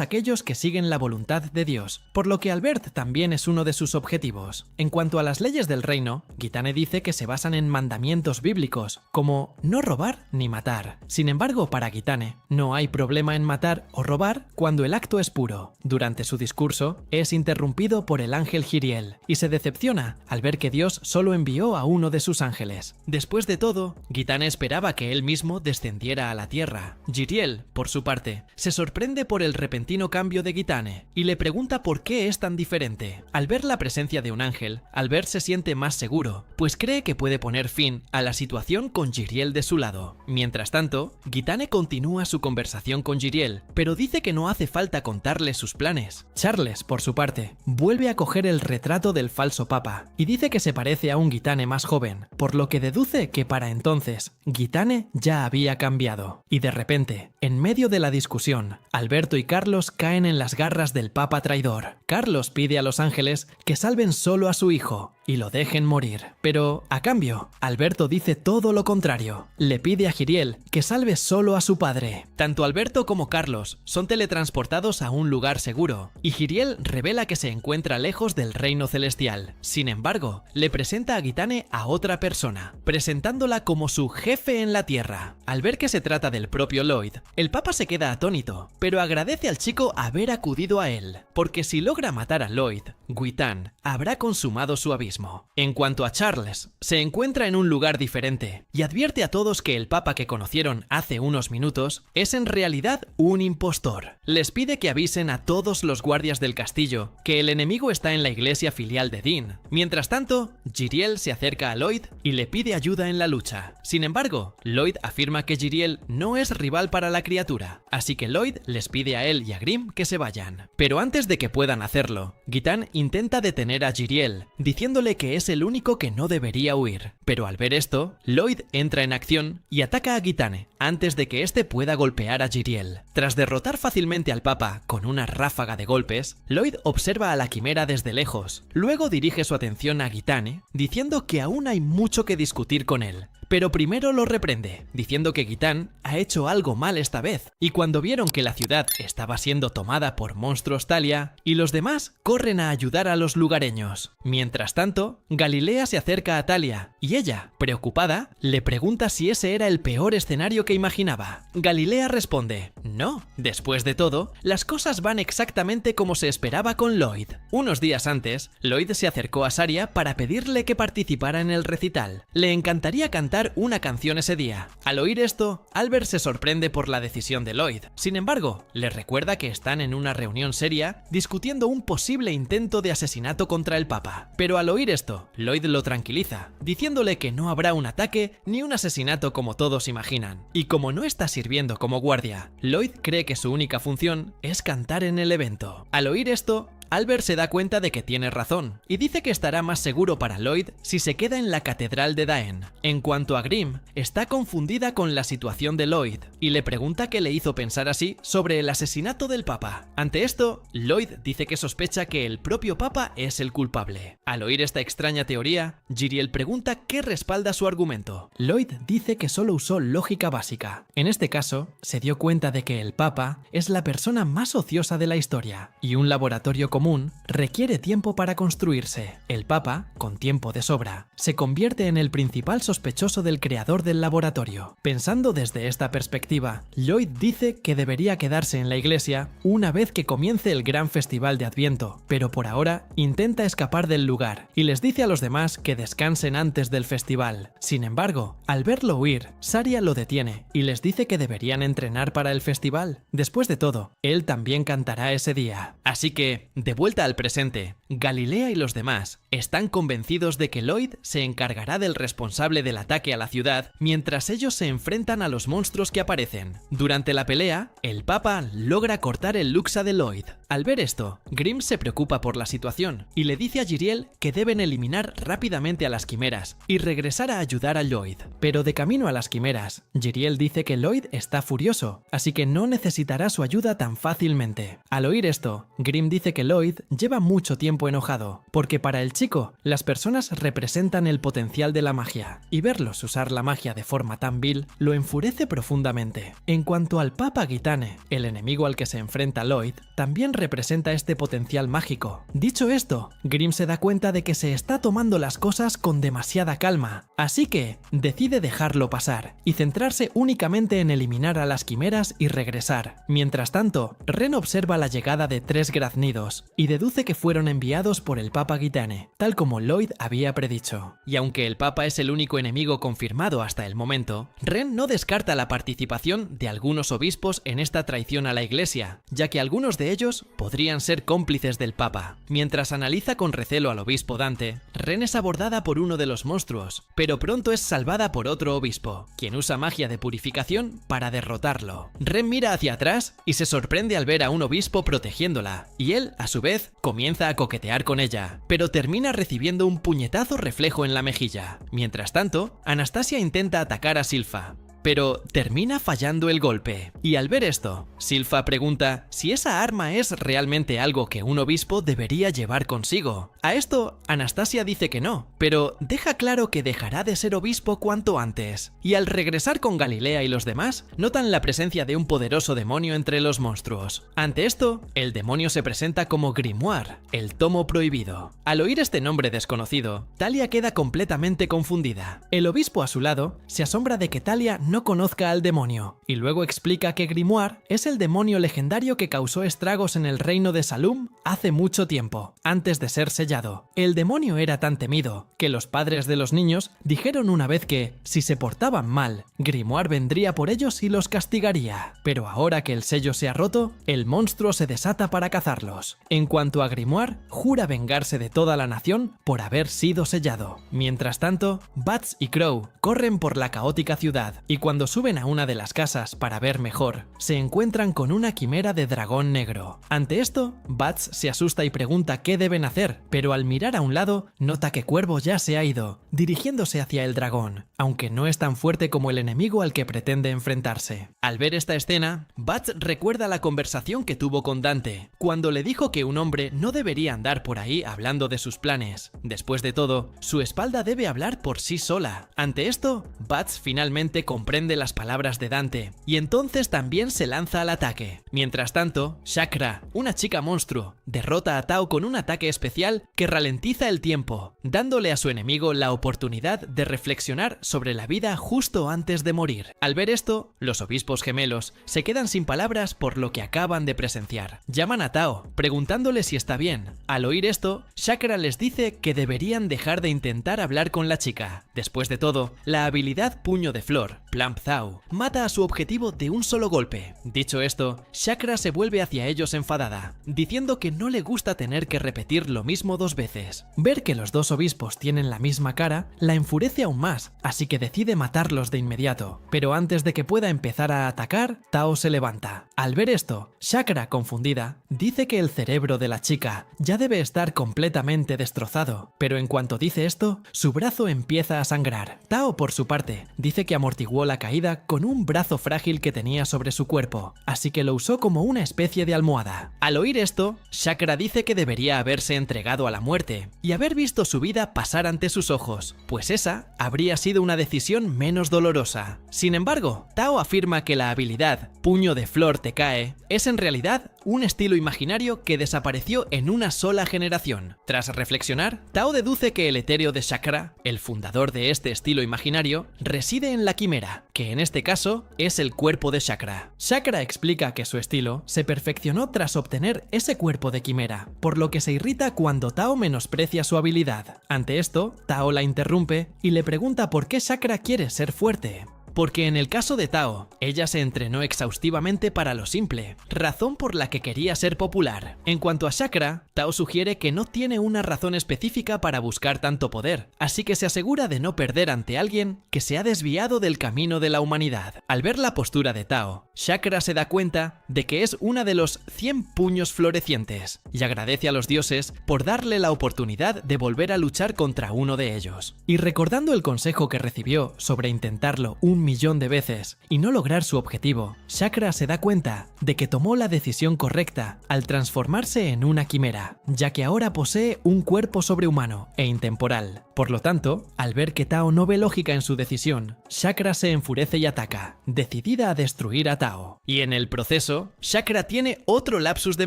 aquellos que siguen la voluntad de Dios, por lo que Albert también es uno de sus objetivos. En cuanto a las leyes del reino, Gitane dice que se basan en mandamientos bíblicos, como no robar ni matar. Sin embargo, para Gitane, no hay problema en matar o robar cuando el acto es puro. Durante su discurso, es interrumpido por el ángel Jiriel, y se decepciona al ver que Dios solo envió a uno de sus ángeles. Después de todo, Gitane esperaba que él mismo descendiera a la tierra. Jiriel, por su parte, se sorprende por el repentino cambio de Gitane y le pregunta por qué es tan diferente. Al ver la presencia de un ángel, Albert se siente más seguro, pues cree que puede poner fin a la situación con Jiriel de su lado. Mientras tanto, Gitane continúa su conversación con Jiriel, pero dice que no hace falta contarle sus planes. Charles, por su parte, vuelve a coger el retrato del falso papa y dice que se parece a un Gitane más joven, por lo que deduce que para entonces Gitane ya había cambiado. Y de repente, en medio de la discusión, Alberto y Carlos caen caen en las garras del Papa traidor. Carlos pide a los ángeles que salven solo a su hijo y lo dejen morir. Pero, a cambio, Alberto dice todo lo contrario. Le pide a Jiriel que salve solo a su padre. Tanto Alberto como Carlos son teletransportados a un lugar seguro, y Jiriel revela que se encuentra lejos del reino celestial. Sin embargo, le presenta a Gitane a otra persona, presentándola como su jefe en la tierra. Al ver que se trata del propio Lloyd, el Papa se queda atónito, pero agradece al chico haber acudido a él, porque si logra matar a Lloyd, Gitane habrá consumado su abismo. En cuanto a Charles, se encuentra en un lugar diferente y advierte a todos que el Papa que conocieron hace unos minutos es en realidad un impostor. Les pide que avisen a todos los guardias del castillo que el enemigo está en la iglesia filial de Dean. Mientras tanto, Jiriel se acerca a Lloyd y le pide ayuda en la lucha. Sin embargo, Lloyd afirma que Jiriel no es rival para la criatura, así que Lloyd les pide a él y a Grimm que se vayan. Pero antes de que puedan hacerlo, Gitane intenta detener a Jiriel, diciéndole que es el único que no debería huir. Pero al ver esto, Lloyd entra en acción y ataca a Gitane antes de que este pueda golpear a Jiriel. Tras derrotar fácilmente al Papa con una ráfaga de golpes, Lloyd observa a la quimera desde lejos. Luego dirige su atención a Gitane, diciendo que aún hay mucho que discutir con él. Pero primero lo reprende, diciendo que Gitane ha hecho algo mal esta vez, y cuando vieron que la ciudad estaba siendo tomada por monstruos Thalia, y los demás corren a ayudar a los lugareños. Mientras tanto, Galilea se acerca a Thalia, y ella, preocupada, le pregunta si ese era el peor escenario que imaginaba. Galilea responde, no, después de todo, las cosas van exactamente como se esperaba con Lloyd. Unos días antes, Lloyd se acercó a Saria para pedirle que participara en el recital. Le encantaría cantar una canción ese día. Al oír esto, Albert se sorprende por la decisión de Lloyd. Sin embargo, le recuerda que están en una reunión seria discutiendo un posible intento de asesinato contra el Papa. Pero al oír esto, Lloyd lo tranquiliza, diciéndole que no habrá un ataque ni un asesinato como todos imaginan. Y como no está sirviendo como guardia, Lloyd cree que su única función es cantar en el evento. Al oír esto, Albert se da cuenta de que tiene razón y dice que estará más seguro para Lloyd si se queda en la catedral de Daen. En cuanto a Grimm, está confundida con la situación de Lloyd y le pregunta qué le hizo pensar así sobre el asesinato del Papa. Ante esto, Lloyd dice que sospecha que el propio Papa es el culpable. Al oír esta extraña teoría, Jiriel pregunta qué respalda su argumento. Lloyd dice que solo usó lógica básica. En este caso, se dio cuenta de que el Papa es la persona más ociosa de la historia y un laboratorio común requiere tiempo para construirse. El Papa, con tiempo de sobra, se convierte en el principal sospechoso del creador del laboratorio. Pensando desde esta perspectiva, Lloyd dice que debería quedarse en la iglesia una vez que comience el gran festival de Adviento, pero por ahora intenta escapar del lugar y les dice a los demás que descansen antes del festival. Sin embargo, al verlo huir, Saria lo detiene y les dice que deberían entrenar para el festival. Después de todo, él también cantará ese día. Así que, de vuelta al presente, Galilea y los demás están convencidos de que Lloyd se encargará del responsable del ataque a la ciudad mientras ellos se enfrentan a los monstruos que aparecen. Durante la pelea, el Papa logra cortar el luxa de Lloyd. Al ver esto, Grimm se preocupa por la situación y le dice a Jiriel que deben eliminar rápidamente a las quimeras y regresar a ayudar a Lloyd. Pero de camino a las quimeras, Jiriel dice que Lloyd está furioso, así que no necesitará su ayuda tan fácilmente. Al oír esto, Grimm dice que Lloyd lleva mucho tiempo enojado, porque para el chico, las personas representan el potencial de la magia, y verlos usar la magia de forma tan vil lo enfurece profundamente. En cuanto al Papa Gitane, el enemigo al que se enfrenta Lloyd, también representa este potencial mágico. Dicho esto, Grimm se da cuenta de que se está tomando las cosas con demasiada calma, así que decide dejarlo pasar y centrarse únicamente en eliminar a las quimeras y regresar. Mientras tanto, Ren observa la llegada de 3 graznidos y deduce que fueron enviados por el Papa Gitane, tal como Lloyd había predicho. Y aunque el Papa es el único enemigo confirmado hasta el momento, Ren no descarta la participación de algunos obispos en esta traición a la iglesia, ya que algunos de ellos podrían ser cómplices del Papa. Mientras analiza con recelo al obispo Dante, Ren es abordada por uno de los monstruos, pero pronto es salvada por otro obispo, quien usa magia de purificación para derrotarlo. Ren mira hacia atrás y se sorprende al ver a un obispo protegiéndola, y él, a su vez, comienza a coquetear con ella, pero termina recibiendo un puñetazo reflejo en la mejilla. Mientras tanto, Anastasia intenta atacar a Silpha, pero termina fallando el golpe. Y al ver esto, Silpha pregunta si esa arma es realmente algo que un obispo debería llevar consigo. A esto, Anastasia dice que no, pero deja claro que dejará de ser obispo cuanto antes. Y al regresar con Galilea y los demás, notan la presencia de un poderoso demonio entre los monstruos. Ante esto, el demonio se presenta como Grimoire, el tomo prohibido. Al oír este nombre desconocido, Talia queda completamente confundida. El obispo a su lado se asombra de que Talia no conozca al demonio, y luego explica que Grimoire es el demonio legendario que causó estragos en el reino de Salum hace mucho tiempo, antes de ser sellado. El demonio era tan temido que los padres de los niños dijeron una vez que, si se portaban mal, Grimoire vendría por ellos y los castigaría. Pero ahora que el sello se ha roto, el monstruo se desata para cazarlos. En cuanto a Grimoire, jura vengarse de toda la nación por haber sido sellado. Mientras tanto, Bats y Crow corren por la caótica ciudad, y cuando suben a una de las casas para ver mejor, se encuentran con una quimera de dragón negro. Ante esto, Bats se asusta y pregunta qué deben hacer, pero al mirar a un lado, nota que Cuervo ya se ha ido, dirigiéndose hacia el dragón, aunque no es tan fuerte como el enemigo al que pretende enfrentarse. Al ver esta escena, Bats recuerda la conversación que tuvo con Dante, cuando le dijo que un hombre no debería andar por ahí hablando de sus planes. Después de todo, su espalda debe hablar por sí sola. Ante esto, Bats finalmente comprende las palabras de Dante, y entonces también se lanza al ataque. Mientras tanto, Chakra, una chica monstruo, derrota a Tao con un ataque especial que ralentiza el tiempo, dándole a su enemigo la oportunidad de reflexionar sobre la vida justo antes de morir. Al ver esto, los obispos gemelos se quedan sin palabras por lo que acaban de presenciar. Llaman a Tao, preguntándole si está bien. Al oír esto, Chakra les dice que deberían dejar de intentar hablar con la chica. Después de todo, la habilidad Puño de Flor, Plump Thou, mata a su objetivo de un solo golpe. Dicho esto, Chakra se vuelve hacia ellos enfadada, diciendo que no le gusta tener que repetir lo mismo dos veces. Ver que los dos obispos tienen la misma cara la enfurece aún más, así que decide matarlos de inmediato. Pero antes de que pueda empezar a atacar, Tao se levanta. Al ver esto, Chakra, confundida, dice que el cerebro de la chica ya debe estar completamente destrozado, pero en cuanto dice esto, su brazo empieza a sangrar. Tao, por su parte, dice que amortiguó la caída con un brazo frágil que tenía sobre su cuerpo, así que lo usó como una especie de almohada. Al oír esto, Chakra dice que debería haberse entregado a la muerte y haber visto su vida pasar ante sus ojos, pues esa habría sido una decisión menos dolorosa. Sin embargo, Tao afirma que la habilidad Puño de Flor te cae es en realidad un estilo imaginario que desapareció en una sola generación. Tras reflexionar, Tao deduce que el etéreo de Chakra, el fundador de este estilo imaginario, reside en la quimera, que en este caso es el cuerpo de Chakra. Chakra explica que su estilo se perfeccionó tras obtener ese cuerpo de quimera, por lo que se irrita cuando Tao menosprecia su habilidad. Ante esto, Tao la interrumpe y le pregunta por qué Chakra quiere ser fuerte. Porque en el caso de Tao, ella se entrenó exhaustivamente para lo simple, razón por la que quería ser popular. En cuanto a Chakra, Tao sugiere que no tiene una razón específica para buscar tanto poder, así que se asegura de no perder ante alguien que se ha desviado del camino de la humanidad. Al ver la postura de Tao, Chakra se da cuenta de que es una de los 100 puños florecientes, y agradece a los dioses por darle la oportunidad de volver a luchar contra uno de ellos. Y recordando el consejo que recibió sobre intentarlo 1.000.000 de veces y no lograr su objetivo, Chakra se da cuenta de que tomó la decisión correcta al transformarse en una quimera, ya que ahora posee un cuerpo sobrehumano e intemporal. Por lo tanto, al ver que Tao no ve lógica en su decisión, Chakra se enfurece y ataca, decidida a destruir a Tao. Y en el proceso, Chakra tiene otro lapsus de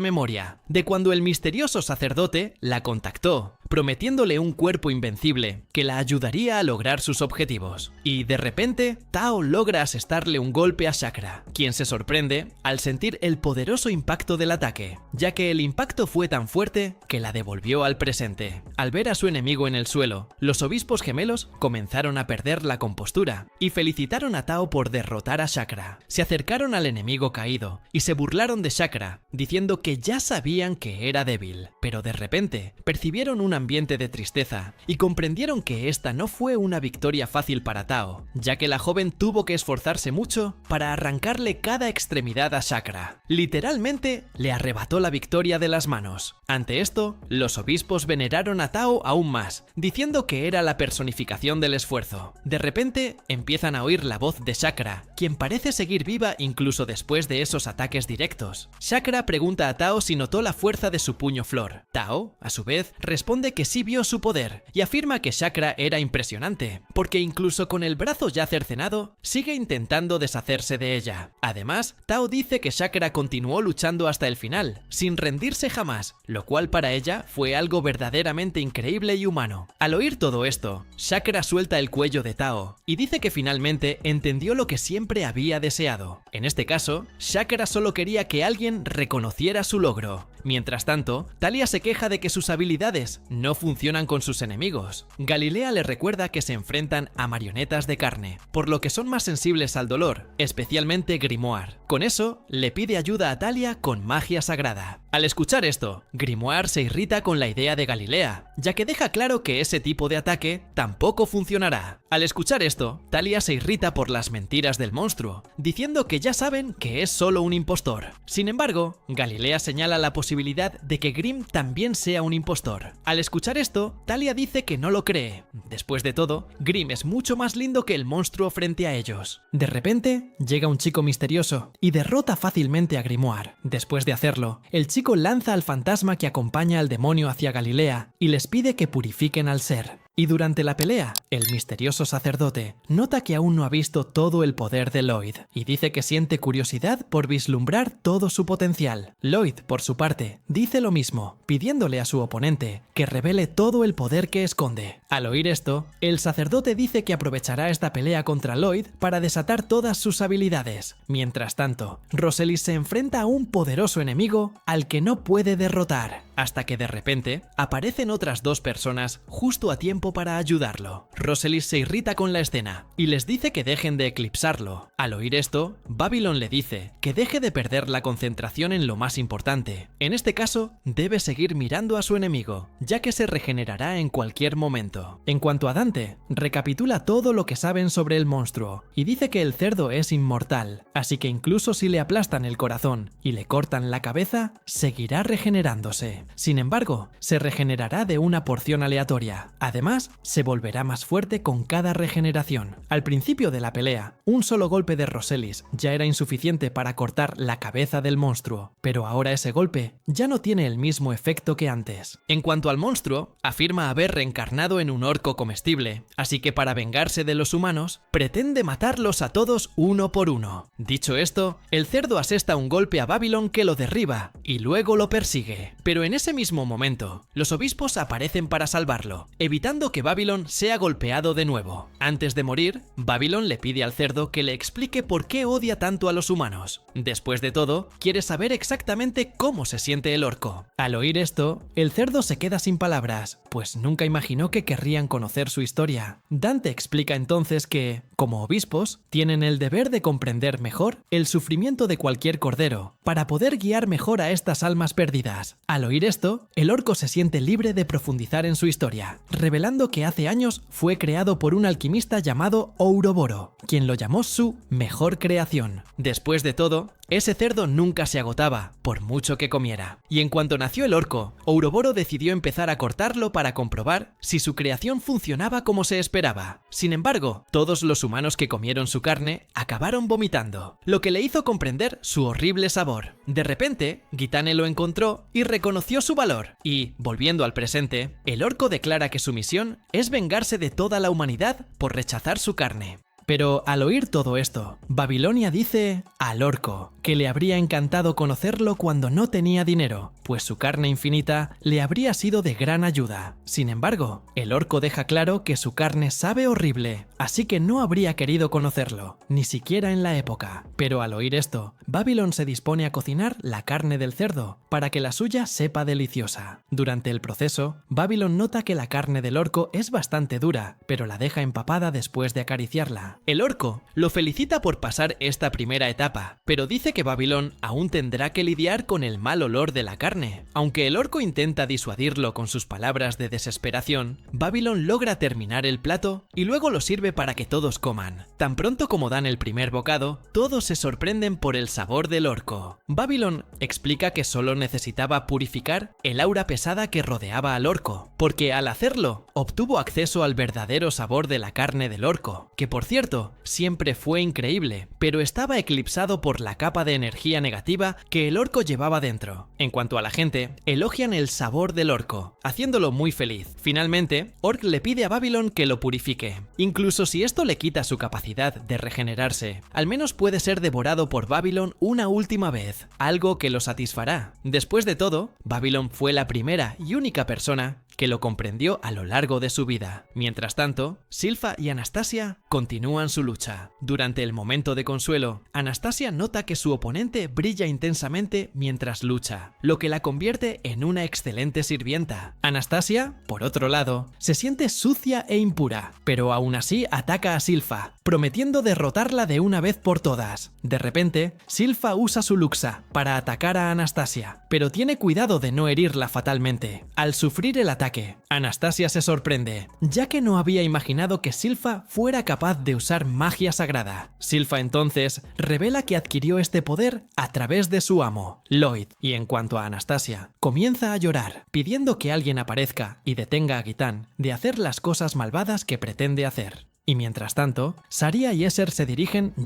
memoria, de cuando el misterioso sacerdote la contactó, prometiéndole un cuerpo invencible que la ayudaría a lograr sus objetivos. Y de repente, Tao logra asestarle un golpe a Chakra, quien se sorprende al sentir el poderoso impacto del ataque, ya que el impacto fue tan fuerte que la devolvió al presente. Al ver a su enemigo en el suelo, los obispos gemelos comenzaron a perder la compostura y felicitaron a Tao por derrotar a Chakra. Se acercaron al enemigo caído y se burlaron de Chakra, diciendo que ya sabían que era débil, pero de repente percibieron una ambiente de tristeza y comprendieron que esta no fue una victoria fácil para Tao, ya que la joven tuvo que esforzarse mucho para arrancarle cada extremidad a Chakra. Literalmente le arrebató la victoria de las manos. Ante esto, los obispos veneraron a Tao aún más, diciendo que era la personificación del esfuerzo. De repente, empiezan a oír la voz de Chakra, quien parece seguir viva incluso después de esos ataques directos. Chakra pregunta a Tao si notó la fuerza de su puño flor. Tao, a su vez, responde que sí vio su poder y afirma que Chakra era impresionante, porque incluso con el brazo ya cercenado, sigue intentando deshacerse de ella. Además, Tao dice que Chakra continuó luchando hasta el final, sin rendirse jamás, lo cual para ella fue algo verdaderamente increíble y humano. Al oír todo esto, Chakra suelta el cuello de Tao y dice que finalmente entendió lo que siempre había deseado. En este caso, Chakra solo quería que alguien reconociera su logro. Mientras tanto, Talia se queja de que sus habilidades no funcionan con sus enemigos. Galilea le recuerda que se enfrentan a marionetas de carne, por lo que son más sensibles al dolor, especialmente Grimoire. Con eso, le pide ayuda a Talia con magia sagrada. Al escuchar esto, Grimoire se irrita con la idea de Galilea, ya que deja claro que ese tipo de ataque tampoco funcionará. Al escuchar esto, Talia se irrita por las mentiras del monstruo, diciendo que ya saben que es solo un impostor. Sin embargo, Galilea señala la posibilidad de que Grimm también sea un impostor. Al escuchar esto, Talia dice que no lo cree. Después de todo, Grimm es mucho más lindo que el monstruo frente a ellos. De repente, llega un chico misterioso y derrota fácilmente a Grimoire. Después de hacerlo, el chico lanza al fantasma que acompaña al demonio hacia Galilea y les pide que purifiquen al ser. Y durante la pelea, el misterioso sacerdote nota que aún no ha visto todo el poder de Lloyd y dice que siente curiosidad por vislumbrar todo su potencial. Lloyd, por su parte, dice lo mismo, pidiéndole a su oponente que revele todo el poder que esconde. Al oír esto, el sacerdote dice que aprovechará esta pelea contra Lloyd para desatar todas sus habilidades. Mientras tanto, Roselis se enfrenta a un poderoso enemigo al que no puede derrotar, hasta que de repente aparecen otras dos personas justo a tiempo para ayudarlo. Roselis se irrita con la escena y les dice que dejen de eclipsarlo. Al oír esto, Babylon le dice que deje de perder la concentración en lo más importante. En este caso, debe seguir mirando a su enemigo, ya que se regenerará en cualquier momento. En cuanto a Dante, recapitula todo lo que saben sobre el monstruo y dice que el cerdo es inmortal, así que incluso si le aplastan el corazón y le cortan la cabeza, seguirá regenerándose. Sin embargo, se regenerará de una porción aleatoria. Además, se volverá más fuerte con cada regeneración. Al principio de la pelea, un solo golpe de Roselis ya era insuficiente para cortar la cabeza del monstruo, pero ahora ese golpe ya no tiene el mismo efecto que antes. En cuanto al monstruo, afirma haber reencarnado en un orco comestible, así que para vengarse de los humanos, pretende matarlos a todos uno por uno. Dicho esto, el cerdo asesta un golpe a Babylon que lo derriba y luego lo persigue. Pero en ese mismo momento, los obispos aparecen para salvarlo, evitando que Babylon sea golpeado de nuevo. Antes de morir, Babylon le pide al cerdo que le explique por qué odia tanto a los humanos. Después de todo, quiere saber exactamente cómo se siente el orco. Al oír esto, el cerdo se queda sin palabras, pues nunca imaginó que querrían conocer su historia. Dante explica entonces que, como obispos, tienen el deber de comprender mejor el sufrimiento de cualquier cordero, para poder guiar mejor a estas almas perdidas. Al oír esto, el orco se siente libre de profundizar en su historia, revelando que hace años fue creado por un alquimista llamado Ouroboro, quien lo llamó su mejor creación. Después de todo, ese cerdo nunca se agotaba, por mucho que comiera. Y en cuanto nació el orco, Ouroboro decidió empezar a cortarlo para comprobar si su creación funcionaba como se esperaba. Sin embargo, todos los humanos que comieron su carne acabaron vomitando, lo que le hizo comprender su horrible sabor. De repente, Gitane lo encontró y reconoció su valor. Y, volviendo al presente, el orco declara que su misión es vengarse de toda la humanidad por rechazar su carne. Pero al oír todo esto, Babilonia dice al orco que le habría encantado conocerlo cuando no tenía dinero, pues su carne infinita le habría sido de gran ayuda. Sin embargo, el orco deja claro que su carne sabe horrible, así que no habría querido conocerlo, ni siquiera en la época. Pero al oír esto, Babylon se dispone a cocinar la carne del cerdo, para que la suya sepa deliciosa. Durante el proceso, Babylon nota que la carne del orco es bastante dura, pero la deja empapada después de acariciarla. lucha. El orco lo felicita por pasar esta primera etapa, pero dice que Babylon aún tendrá que lidiar con el mal olor de la carne. Aunque el orco intenta disuadirlo con sus palabras de desesperación, Babylon logra terminar el plato y luego lo sirve para que todos coman. Tan pronto como dan el primer bocado, todos se sorprenden por el sabor del orco. Babylon explica que solo necesitaba purificar el aura pesada que rodeaba al orco, porque al hacerlo, obtuvo acceso al verdadero sabor de la carne del orco, que por cierto, siempre fue increíble, pero estaba eclipsado por la capa de energía negativa que el orco llevaba dentro. En cuanto a la gente, elogian el sabor del orco, haciéndolo muy feliz. Finalmente, Orc le pide a Babylon que lo purifique. Incluso si esto le quita su capacidad de regenerarse, al menos puede ser devorado por Babylon una última vez, algo que lo satisfará. Después de todo, Babylon fue la primera y única persona que lo comprendió a lo largo de su vida. Mientras tanto, Silpha y Anastasia continúan su lucha. Durante el momento de consuelo, Anastasia nota que su oponente brilla intensamente mientras lucha, lo que la convierte en una excelente sirvienta. Anastasia, por otro lado, se siente sucia e impura, pero aún así ataca a Silpha, prometiendo derrotarla de una vez por todas. De repente, Silpha usa su Luxa para atacar a Anastasia, pero tiene cuidado de no herirla fatalmente. Al sufrir el ataque, Anastasia se sorprende, ya que no había imaginado que Silpha fuera capaz de usar magia sagrada. Silpha entonces revela que adquirió este poder a través de su amo, Lloyd, y en cuanto a Anastasia, comienza a llorar, pidiendo que alguien aparezca y detenga a Gitán de hacer las cosas malvadas que pretende hacer. Y mientras tanto, Saria y Esser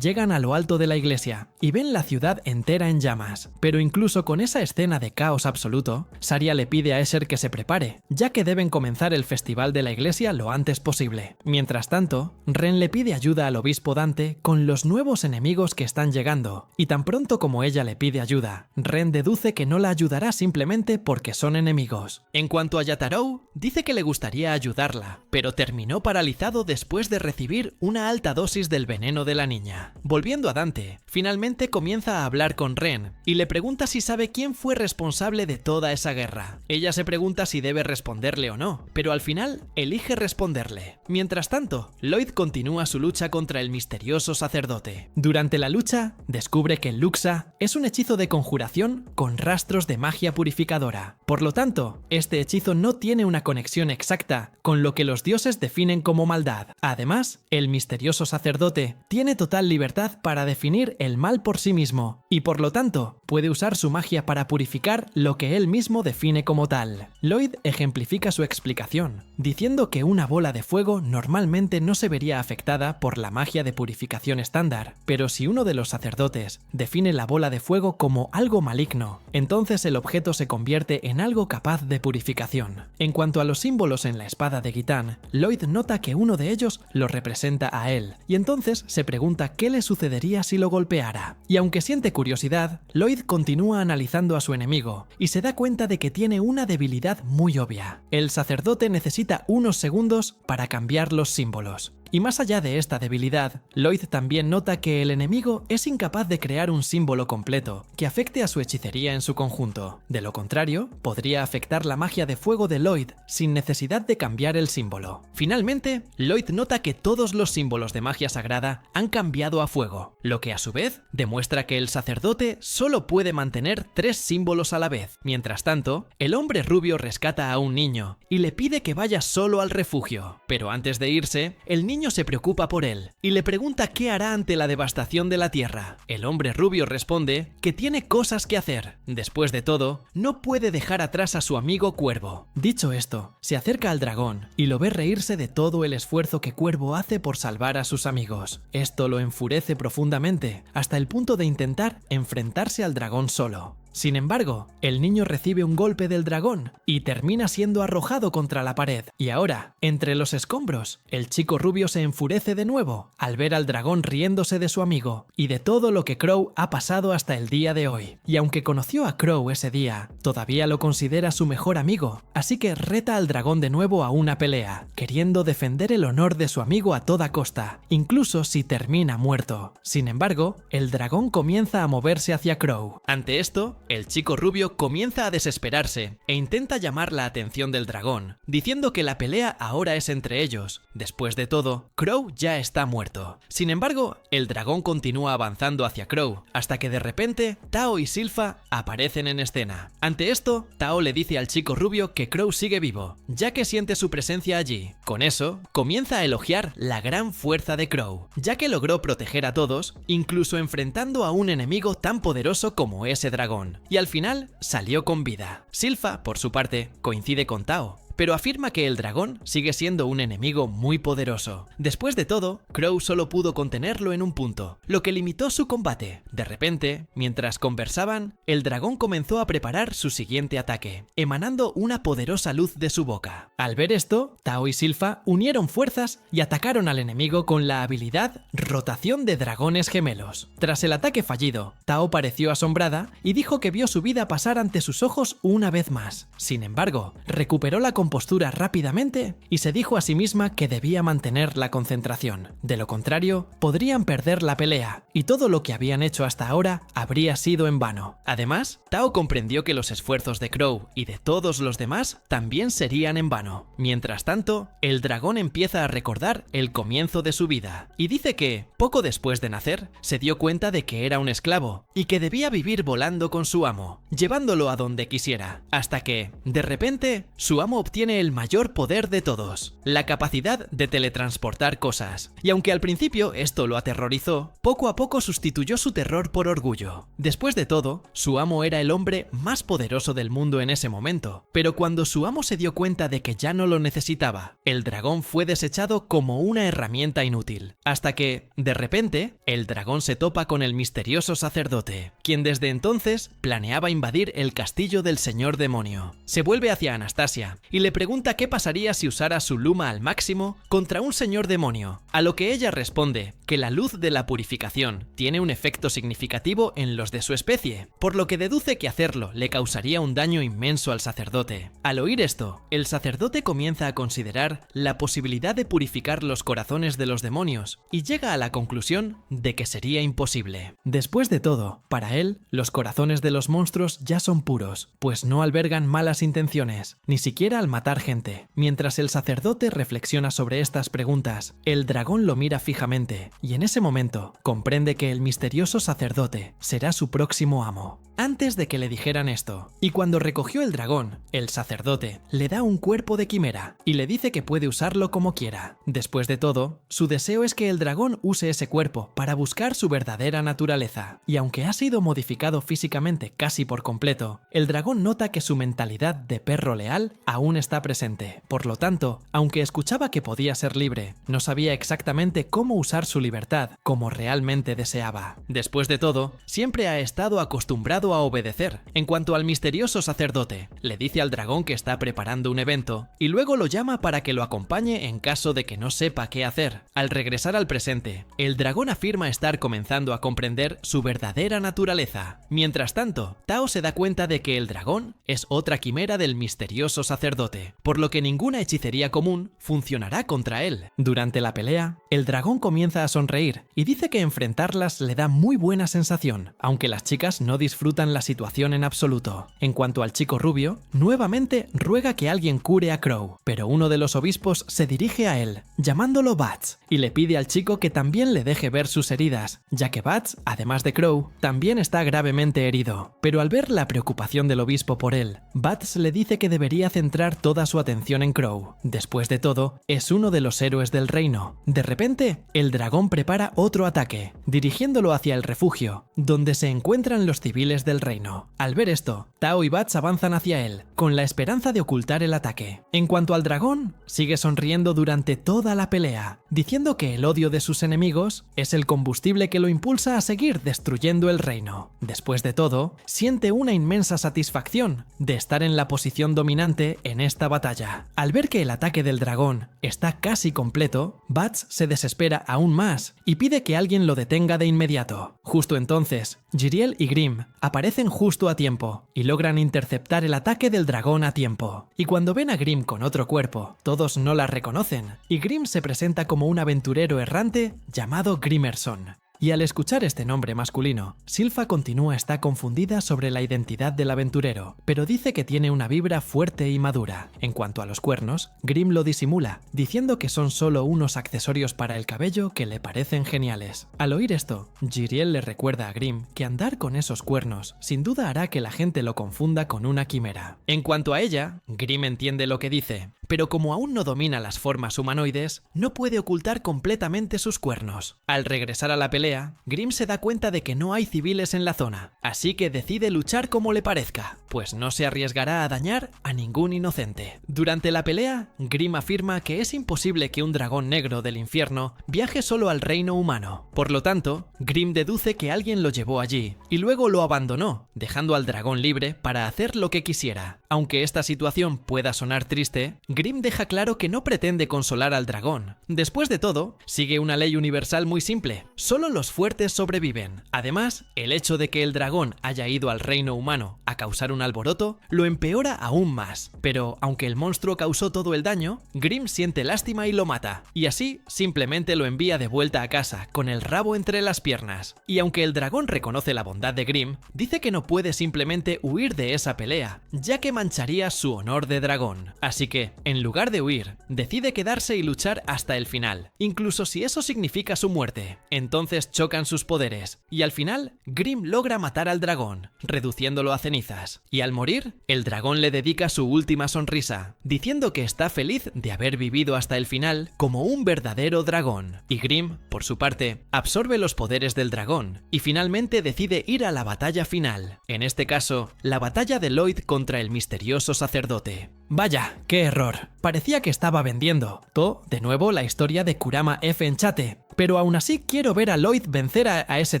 llegan a lo alto de la iglesia y ven la ciudad entera en llamas. Pero incluso con esa escena de caos absoluto, Saria le pide a Esser que se prepare, ya que deben comenzar el festival de la iglesia lo antes posible. Mientras tanto, Ren le pide ayuda al obispo Dante con los nuevos enemigos que están llegando, y tan pronto como ella le pide ayuda, Ren deduce que no la ayudará simplemente porque son enemigos. En cuanto a Yatarou, dice que le gustaría ayudarla, pero terminó paralizado después de recibir una alta dosis del veneno de la niña. Volviendo a Dante, finalmente comienza a hablar con Ren y le pregunta si sabe quién fue responsable de toda esa guerra. Ella se pregunta si debe responderle o no, pero al final elige responderle. Mientras tanto, Lloyd continúa su lucha contra el misterioso sacerdote. Durante la lucha, descubre que el Luxa es un hechizo de conjuración con rastros de magia purificadora. Por lo tanto, este hechizo no tiene una conexión exacta con lo que los dioses definen como maldad. Además, el misterioso sacerdote tiene total libertad para definir el mal por sí mismo, y por lo tanto, puede usar su magia para purificar lo que él mismo define como tal. Lloyd ejemplifica su explicación, diciendo que una bola de fuego normalmente no se vería afectada por la magia de purificación estándar, pero si uno de los sacerdotes define la bola de fuego como algo maligno, entonces el objeto se convierte en algo capaz de purificación. En cuanto a los símbolos en la espada de Gitán, Lloyd nota que uno de ellos lo representa a él, y entonces se pregunta qué le sucedería si lo golpeara. Y aunque siente curiosidad, Lloyd continúa analizando a su enemigo, y se da cuenta de que tiene una debilidad muy obvia. El sacerdote necesita unos segundos para cambiar los símbolos. Y más allá de esta debilidad, Lloyd también nota que el enemigo es incapaz de crear un símbolo completo que afecte a su hechicería en su conjunto. De lo contrario, podría afectar la magia de fuego de Lloyd sin necesidad de cambiar el símbolo. Finalmente, Lloyd nota que todos los símbolos de magia sagrada han cambiado a fuego, lo que a su vez demuestra que el sacerdote solo puede mantener 3 símbolos a la vez. Mientras tanto, el hombre rubio rescata a un niño y le pide que vaya solo al refugio. Pero antes de irse, el niño se preocupa por él y le pregunta qué hará ante la devastación de la tierra. El hombre rubio responde que tiene cosas que hacer. Después de todo, no puede dejar atrás a su amigo Cuervo. Dicho esto, se acerca al dragón y lo ve reírse de todo el esfuerzo que Cuervo hace por salvar a sus amigos. Esto lo enfurece profundamente, hasta el punto de intentar enfrentarse al dragón solo. Sin embargo, el niño recibe un golpe del dragón y termina siendo arrojado contra la pared. Y ahora, entre los escombros, el chico rubio se enfurece de nuevo al ver al dragón riéndose de su amigo y de todo lo que Crow ha pasado hasta el día de hoy. Y aunque conoció a Crow ese día, todavía lo considera su mejor amigo, así que reta al dragón de nuevo a una pelea, queriendo defender el honor de su amigo a toda costa, incluso si termina muerto. Sin embargo, el dragón comienza a moverse hacia Crow. Ante esto, el chico rubio comienza a desesperarse e intenta llamar la atención del dragón, diciendo que la pelea ahora es entre ellos. Después de todo, Crow ya está muerto. Sin embargo, el dragón continúa avanzando hacia Crow, hasta que de repente Tao y Silpha aparecen en escena. Ante esto, Tao le dice al chico rubio que Crow sigue vivo, ya que siente su presencia allí. Con eso, comienza a elogiar la gran fuerza de Crow, ya que logró proteger a todos, incluso enfrentando a un enemigo tan poderoso como ese dragón, y al final salió con vida. Silpha, por su parte, coincide con Tao, pero afirma que el dragón sigue siendo un enemigo muy poderoso. Después de todo, Crow solo pudo contenerlo en un punto, lo que limitó su combate. De repente, mientras conversaban, el dragón comenzó a preparar su siguiente ataque, emanando una poderosa luz de su boca. Al ver esto, Tao y Silpha unieron fuerzas y atacaron al enemigo con la habilidad Rotación de Dragones Gemelos. Tras el ataque fallido, Tao pareció asombrada y dijo que vio su vida pasar ante sus ojos una vez más. Sin embargo, recuperó la compostura rápidamente y se dijo a sí misma que debía mantener la concentración. De lo contrario, podrían perder la pelea y todo lo que habían hecho hasta ahora habría sido en vano. Además, Tao comprendió que los esfuerzos de Crow y de todos los demás también serían en vano. Mientras tanto, el dragón empieza a recordar el comienzo de su vida y dice que, poco después de nacer, se dio cuenta de que era un esclavo y que debía vivir volando con su amo, llevándolo a donde quisiera, hasta que, de repente, su amo obtiene el mayor poder de todos, la capacidad de teletransportar cosas. Y aunque al principio esto lo aterrorizó, poco a poco sustituyó su terror por orgullo. Después de todo, su amo era el hombre más poderoso del mundo en ese momento, pero cuando su amo se dio cuenta de que ya no lo necesitaba, el dragón fue desechado como una herramienta inútil, hasta que, de repente, el dragón se topa con el misterioso sacerdote, quien desde entonces planeaba invadir el castillo del señor demonio. Se vuelve hacia Anastasia y le pregunta qué pasaría si usara su luma al máximo contra un señor demonio, a lo que ella responde que la luz de la purificación tiene un efecto significativo en los de su especie, por lo que deduce que hacerlo le causaría un daño inmenso al sacerdote. Al oír esto, el sacerdote comienza a considerar la posibilidad de purificar los corazones de los demonios y llega a la conclusión de que sería imposible. Después de todo, para él, los corazones de los monstruos ya son puros, pues no albergan malas intenciones, ni siquiera al matar gente. Mientras el sacerdote reflexiona sobre estas preguntas, el dragón lo mira fijamente y en ese momento comprende que el misterioso sacerdote será su próximo amo. Antes de que le dijeran esto, y cuando recogió el dragón, el sacerdote le da un cuerpo de quimera y le dice que puede usarlo como quiera. Después de todo, su deseo es que el dragón use ese cuerpo para buscar su verdadera naturaleza, y aunque ha sido modificado físicamente casi por completo, el dragón nota que su mentalidad de perro leal aún está presente. Por lo tanto, aunque escuchaba que podía ser libre, no sabía exactamente cómo usar su libertad como realmente deseaba. Después de todo, siempre ha estado acostumbrado a obedecer. En cuanto al misterioso sacerdote, le dice al dragón que está preparando un evento y luego lo llama para que lo acompañe en caso de que no sepa qué hacer. Al regresar al presente, el dragón afirma estar comenzando a comprender su verdadera naturaleza. Mientras tanto, Tao se da cuenta de que el dragón es otra quimera del misterioso sacerdote, por lo que ninguna hechicería común funcionará contra él. Durante la pelea, el dragón comienza a sonreír y dice que enfrentarlas le da muy buena sensación, aunque las chicas no disfrutan la situación en absoluto. En cuanto al chico rubio, nuevamente ruega que alguien cure a Crow, pero uno de los obispos se dirige a él, llamándolo Bats, y le pide al chico que también le deje ver sus heridas, ya que Bats, además de Crow, también está gravemente herido. Pero al ver la preocupación del obispo por él, Bats le dice que debería centrar toda su atención en Crow. Después de todo, es uno de los héroes del reino. De repente, el dragón prepara otro ataque, dirigiéndolo hacia el refugio, donde se encuentran los civiles del reino. Al ver esto, Tao y Bats avanzan hacia él, con la esperanza de ocultar el ataque. En cuanto al dragón, sigue sonriendo durante toda la pelea, diciendo que el odio de sus enemigos es el combustible que lo impulsa a seguir destruyendo el reino. Después de todo, siente una inmensa satisfacción de estar en la posición dominante en esta batalla. Al ver que el ataque del dragón está casi completo, Bats se desespera aún más y pide que alguien lo detenga de inmediato. Justo entonces, Jiriel y Grim aparecen justo a tiempo y logran interceptar el ataque del dragón a tiempo. Y cuando ven a Grim con otro cuerpo, todos no la reconocen, y Grim se presenta como un aventurero errante llamado Grimerson. Y al escuchar este nombre masculino, Silpha está confundida sobre la identidad del aventurero, pero dice que tiene una vibra fuerte y madura. En cuanto a los cuernos, Grimm lo disimula, diciendo que son solo unos accesorios para el cabello que le parecen geniales. Al oír esto, Jiriel le recuerda a Grimm que andar con esos cuernos sin duda hará que la gente lo confunda con una quimera. En cuanto a ella, Grimm entiende lo que dice, pero como aún no domina las formas humanoides, no puede ocultar completamente sus cuernos. Al regresar a la pelea, Grimm se da cuenta de que no hay civiles en la zona, así que decide luchar como le parezca, pues no se arriesgará a dañar a ningún inocente. Durante la pelea, Grimm afirma que es imposible que un dragón negro del infierno viaje solo al reino humano. Por lo tanto, Grimm deduce que alguien lo llevó allí, y luego lo abandonó, dejando al dragón libre para hacer lo que quisiera. Aunque esta situación pueda sonar triste, Grimm deja claro que no pretende consolar al dragón. Después de todo, sigue una ley universal muy simple: solo los fuertes sobreviven. Además, el hecho de que el dragón haya ido al reino humano a causar un alboroto lo empeora aún más. Pero aunque el monstruo causó todo el daño, Grimm siente lástima y lo mata, y así simplemente lo envía de vuelta a casa con el rabo entre las piernas. Y aunque el dragón reconoce la bondad de Grimm, dice que no puede simplemente huir de esa pelea, ya que mancharía su honor de dragón. Así que, en lugar de huir, decide quedarse y luchar hasta el final, incluso si eso significa su muerte. Entonces chocan sus poderes, y al final, Grimm logra matar al dragón, reduciéndolo a cenizas. Y al morir, el dragón le dedica su última sonrisa, diciendo que está feliz de haber vivido hasta el final como un verdadero dragón. Y Grimm, por su parte, absorbe los poderes del dragón, y finalmente decide ir a la batalla final. En este caso, la batalla de Lloyd contra el misterioso sacerdote. Vaya, qué error. Parecía que estaba vendiendo. De nuevo la historia de Kurama F en Chate. Pero aún así quiero ver a Lloyd vencer a ese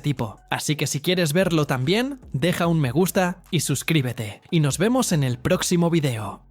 tipo. Así que si quieres verlo también, deja un me gusta y suscríbete. Y nos vemos en el próximo video.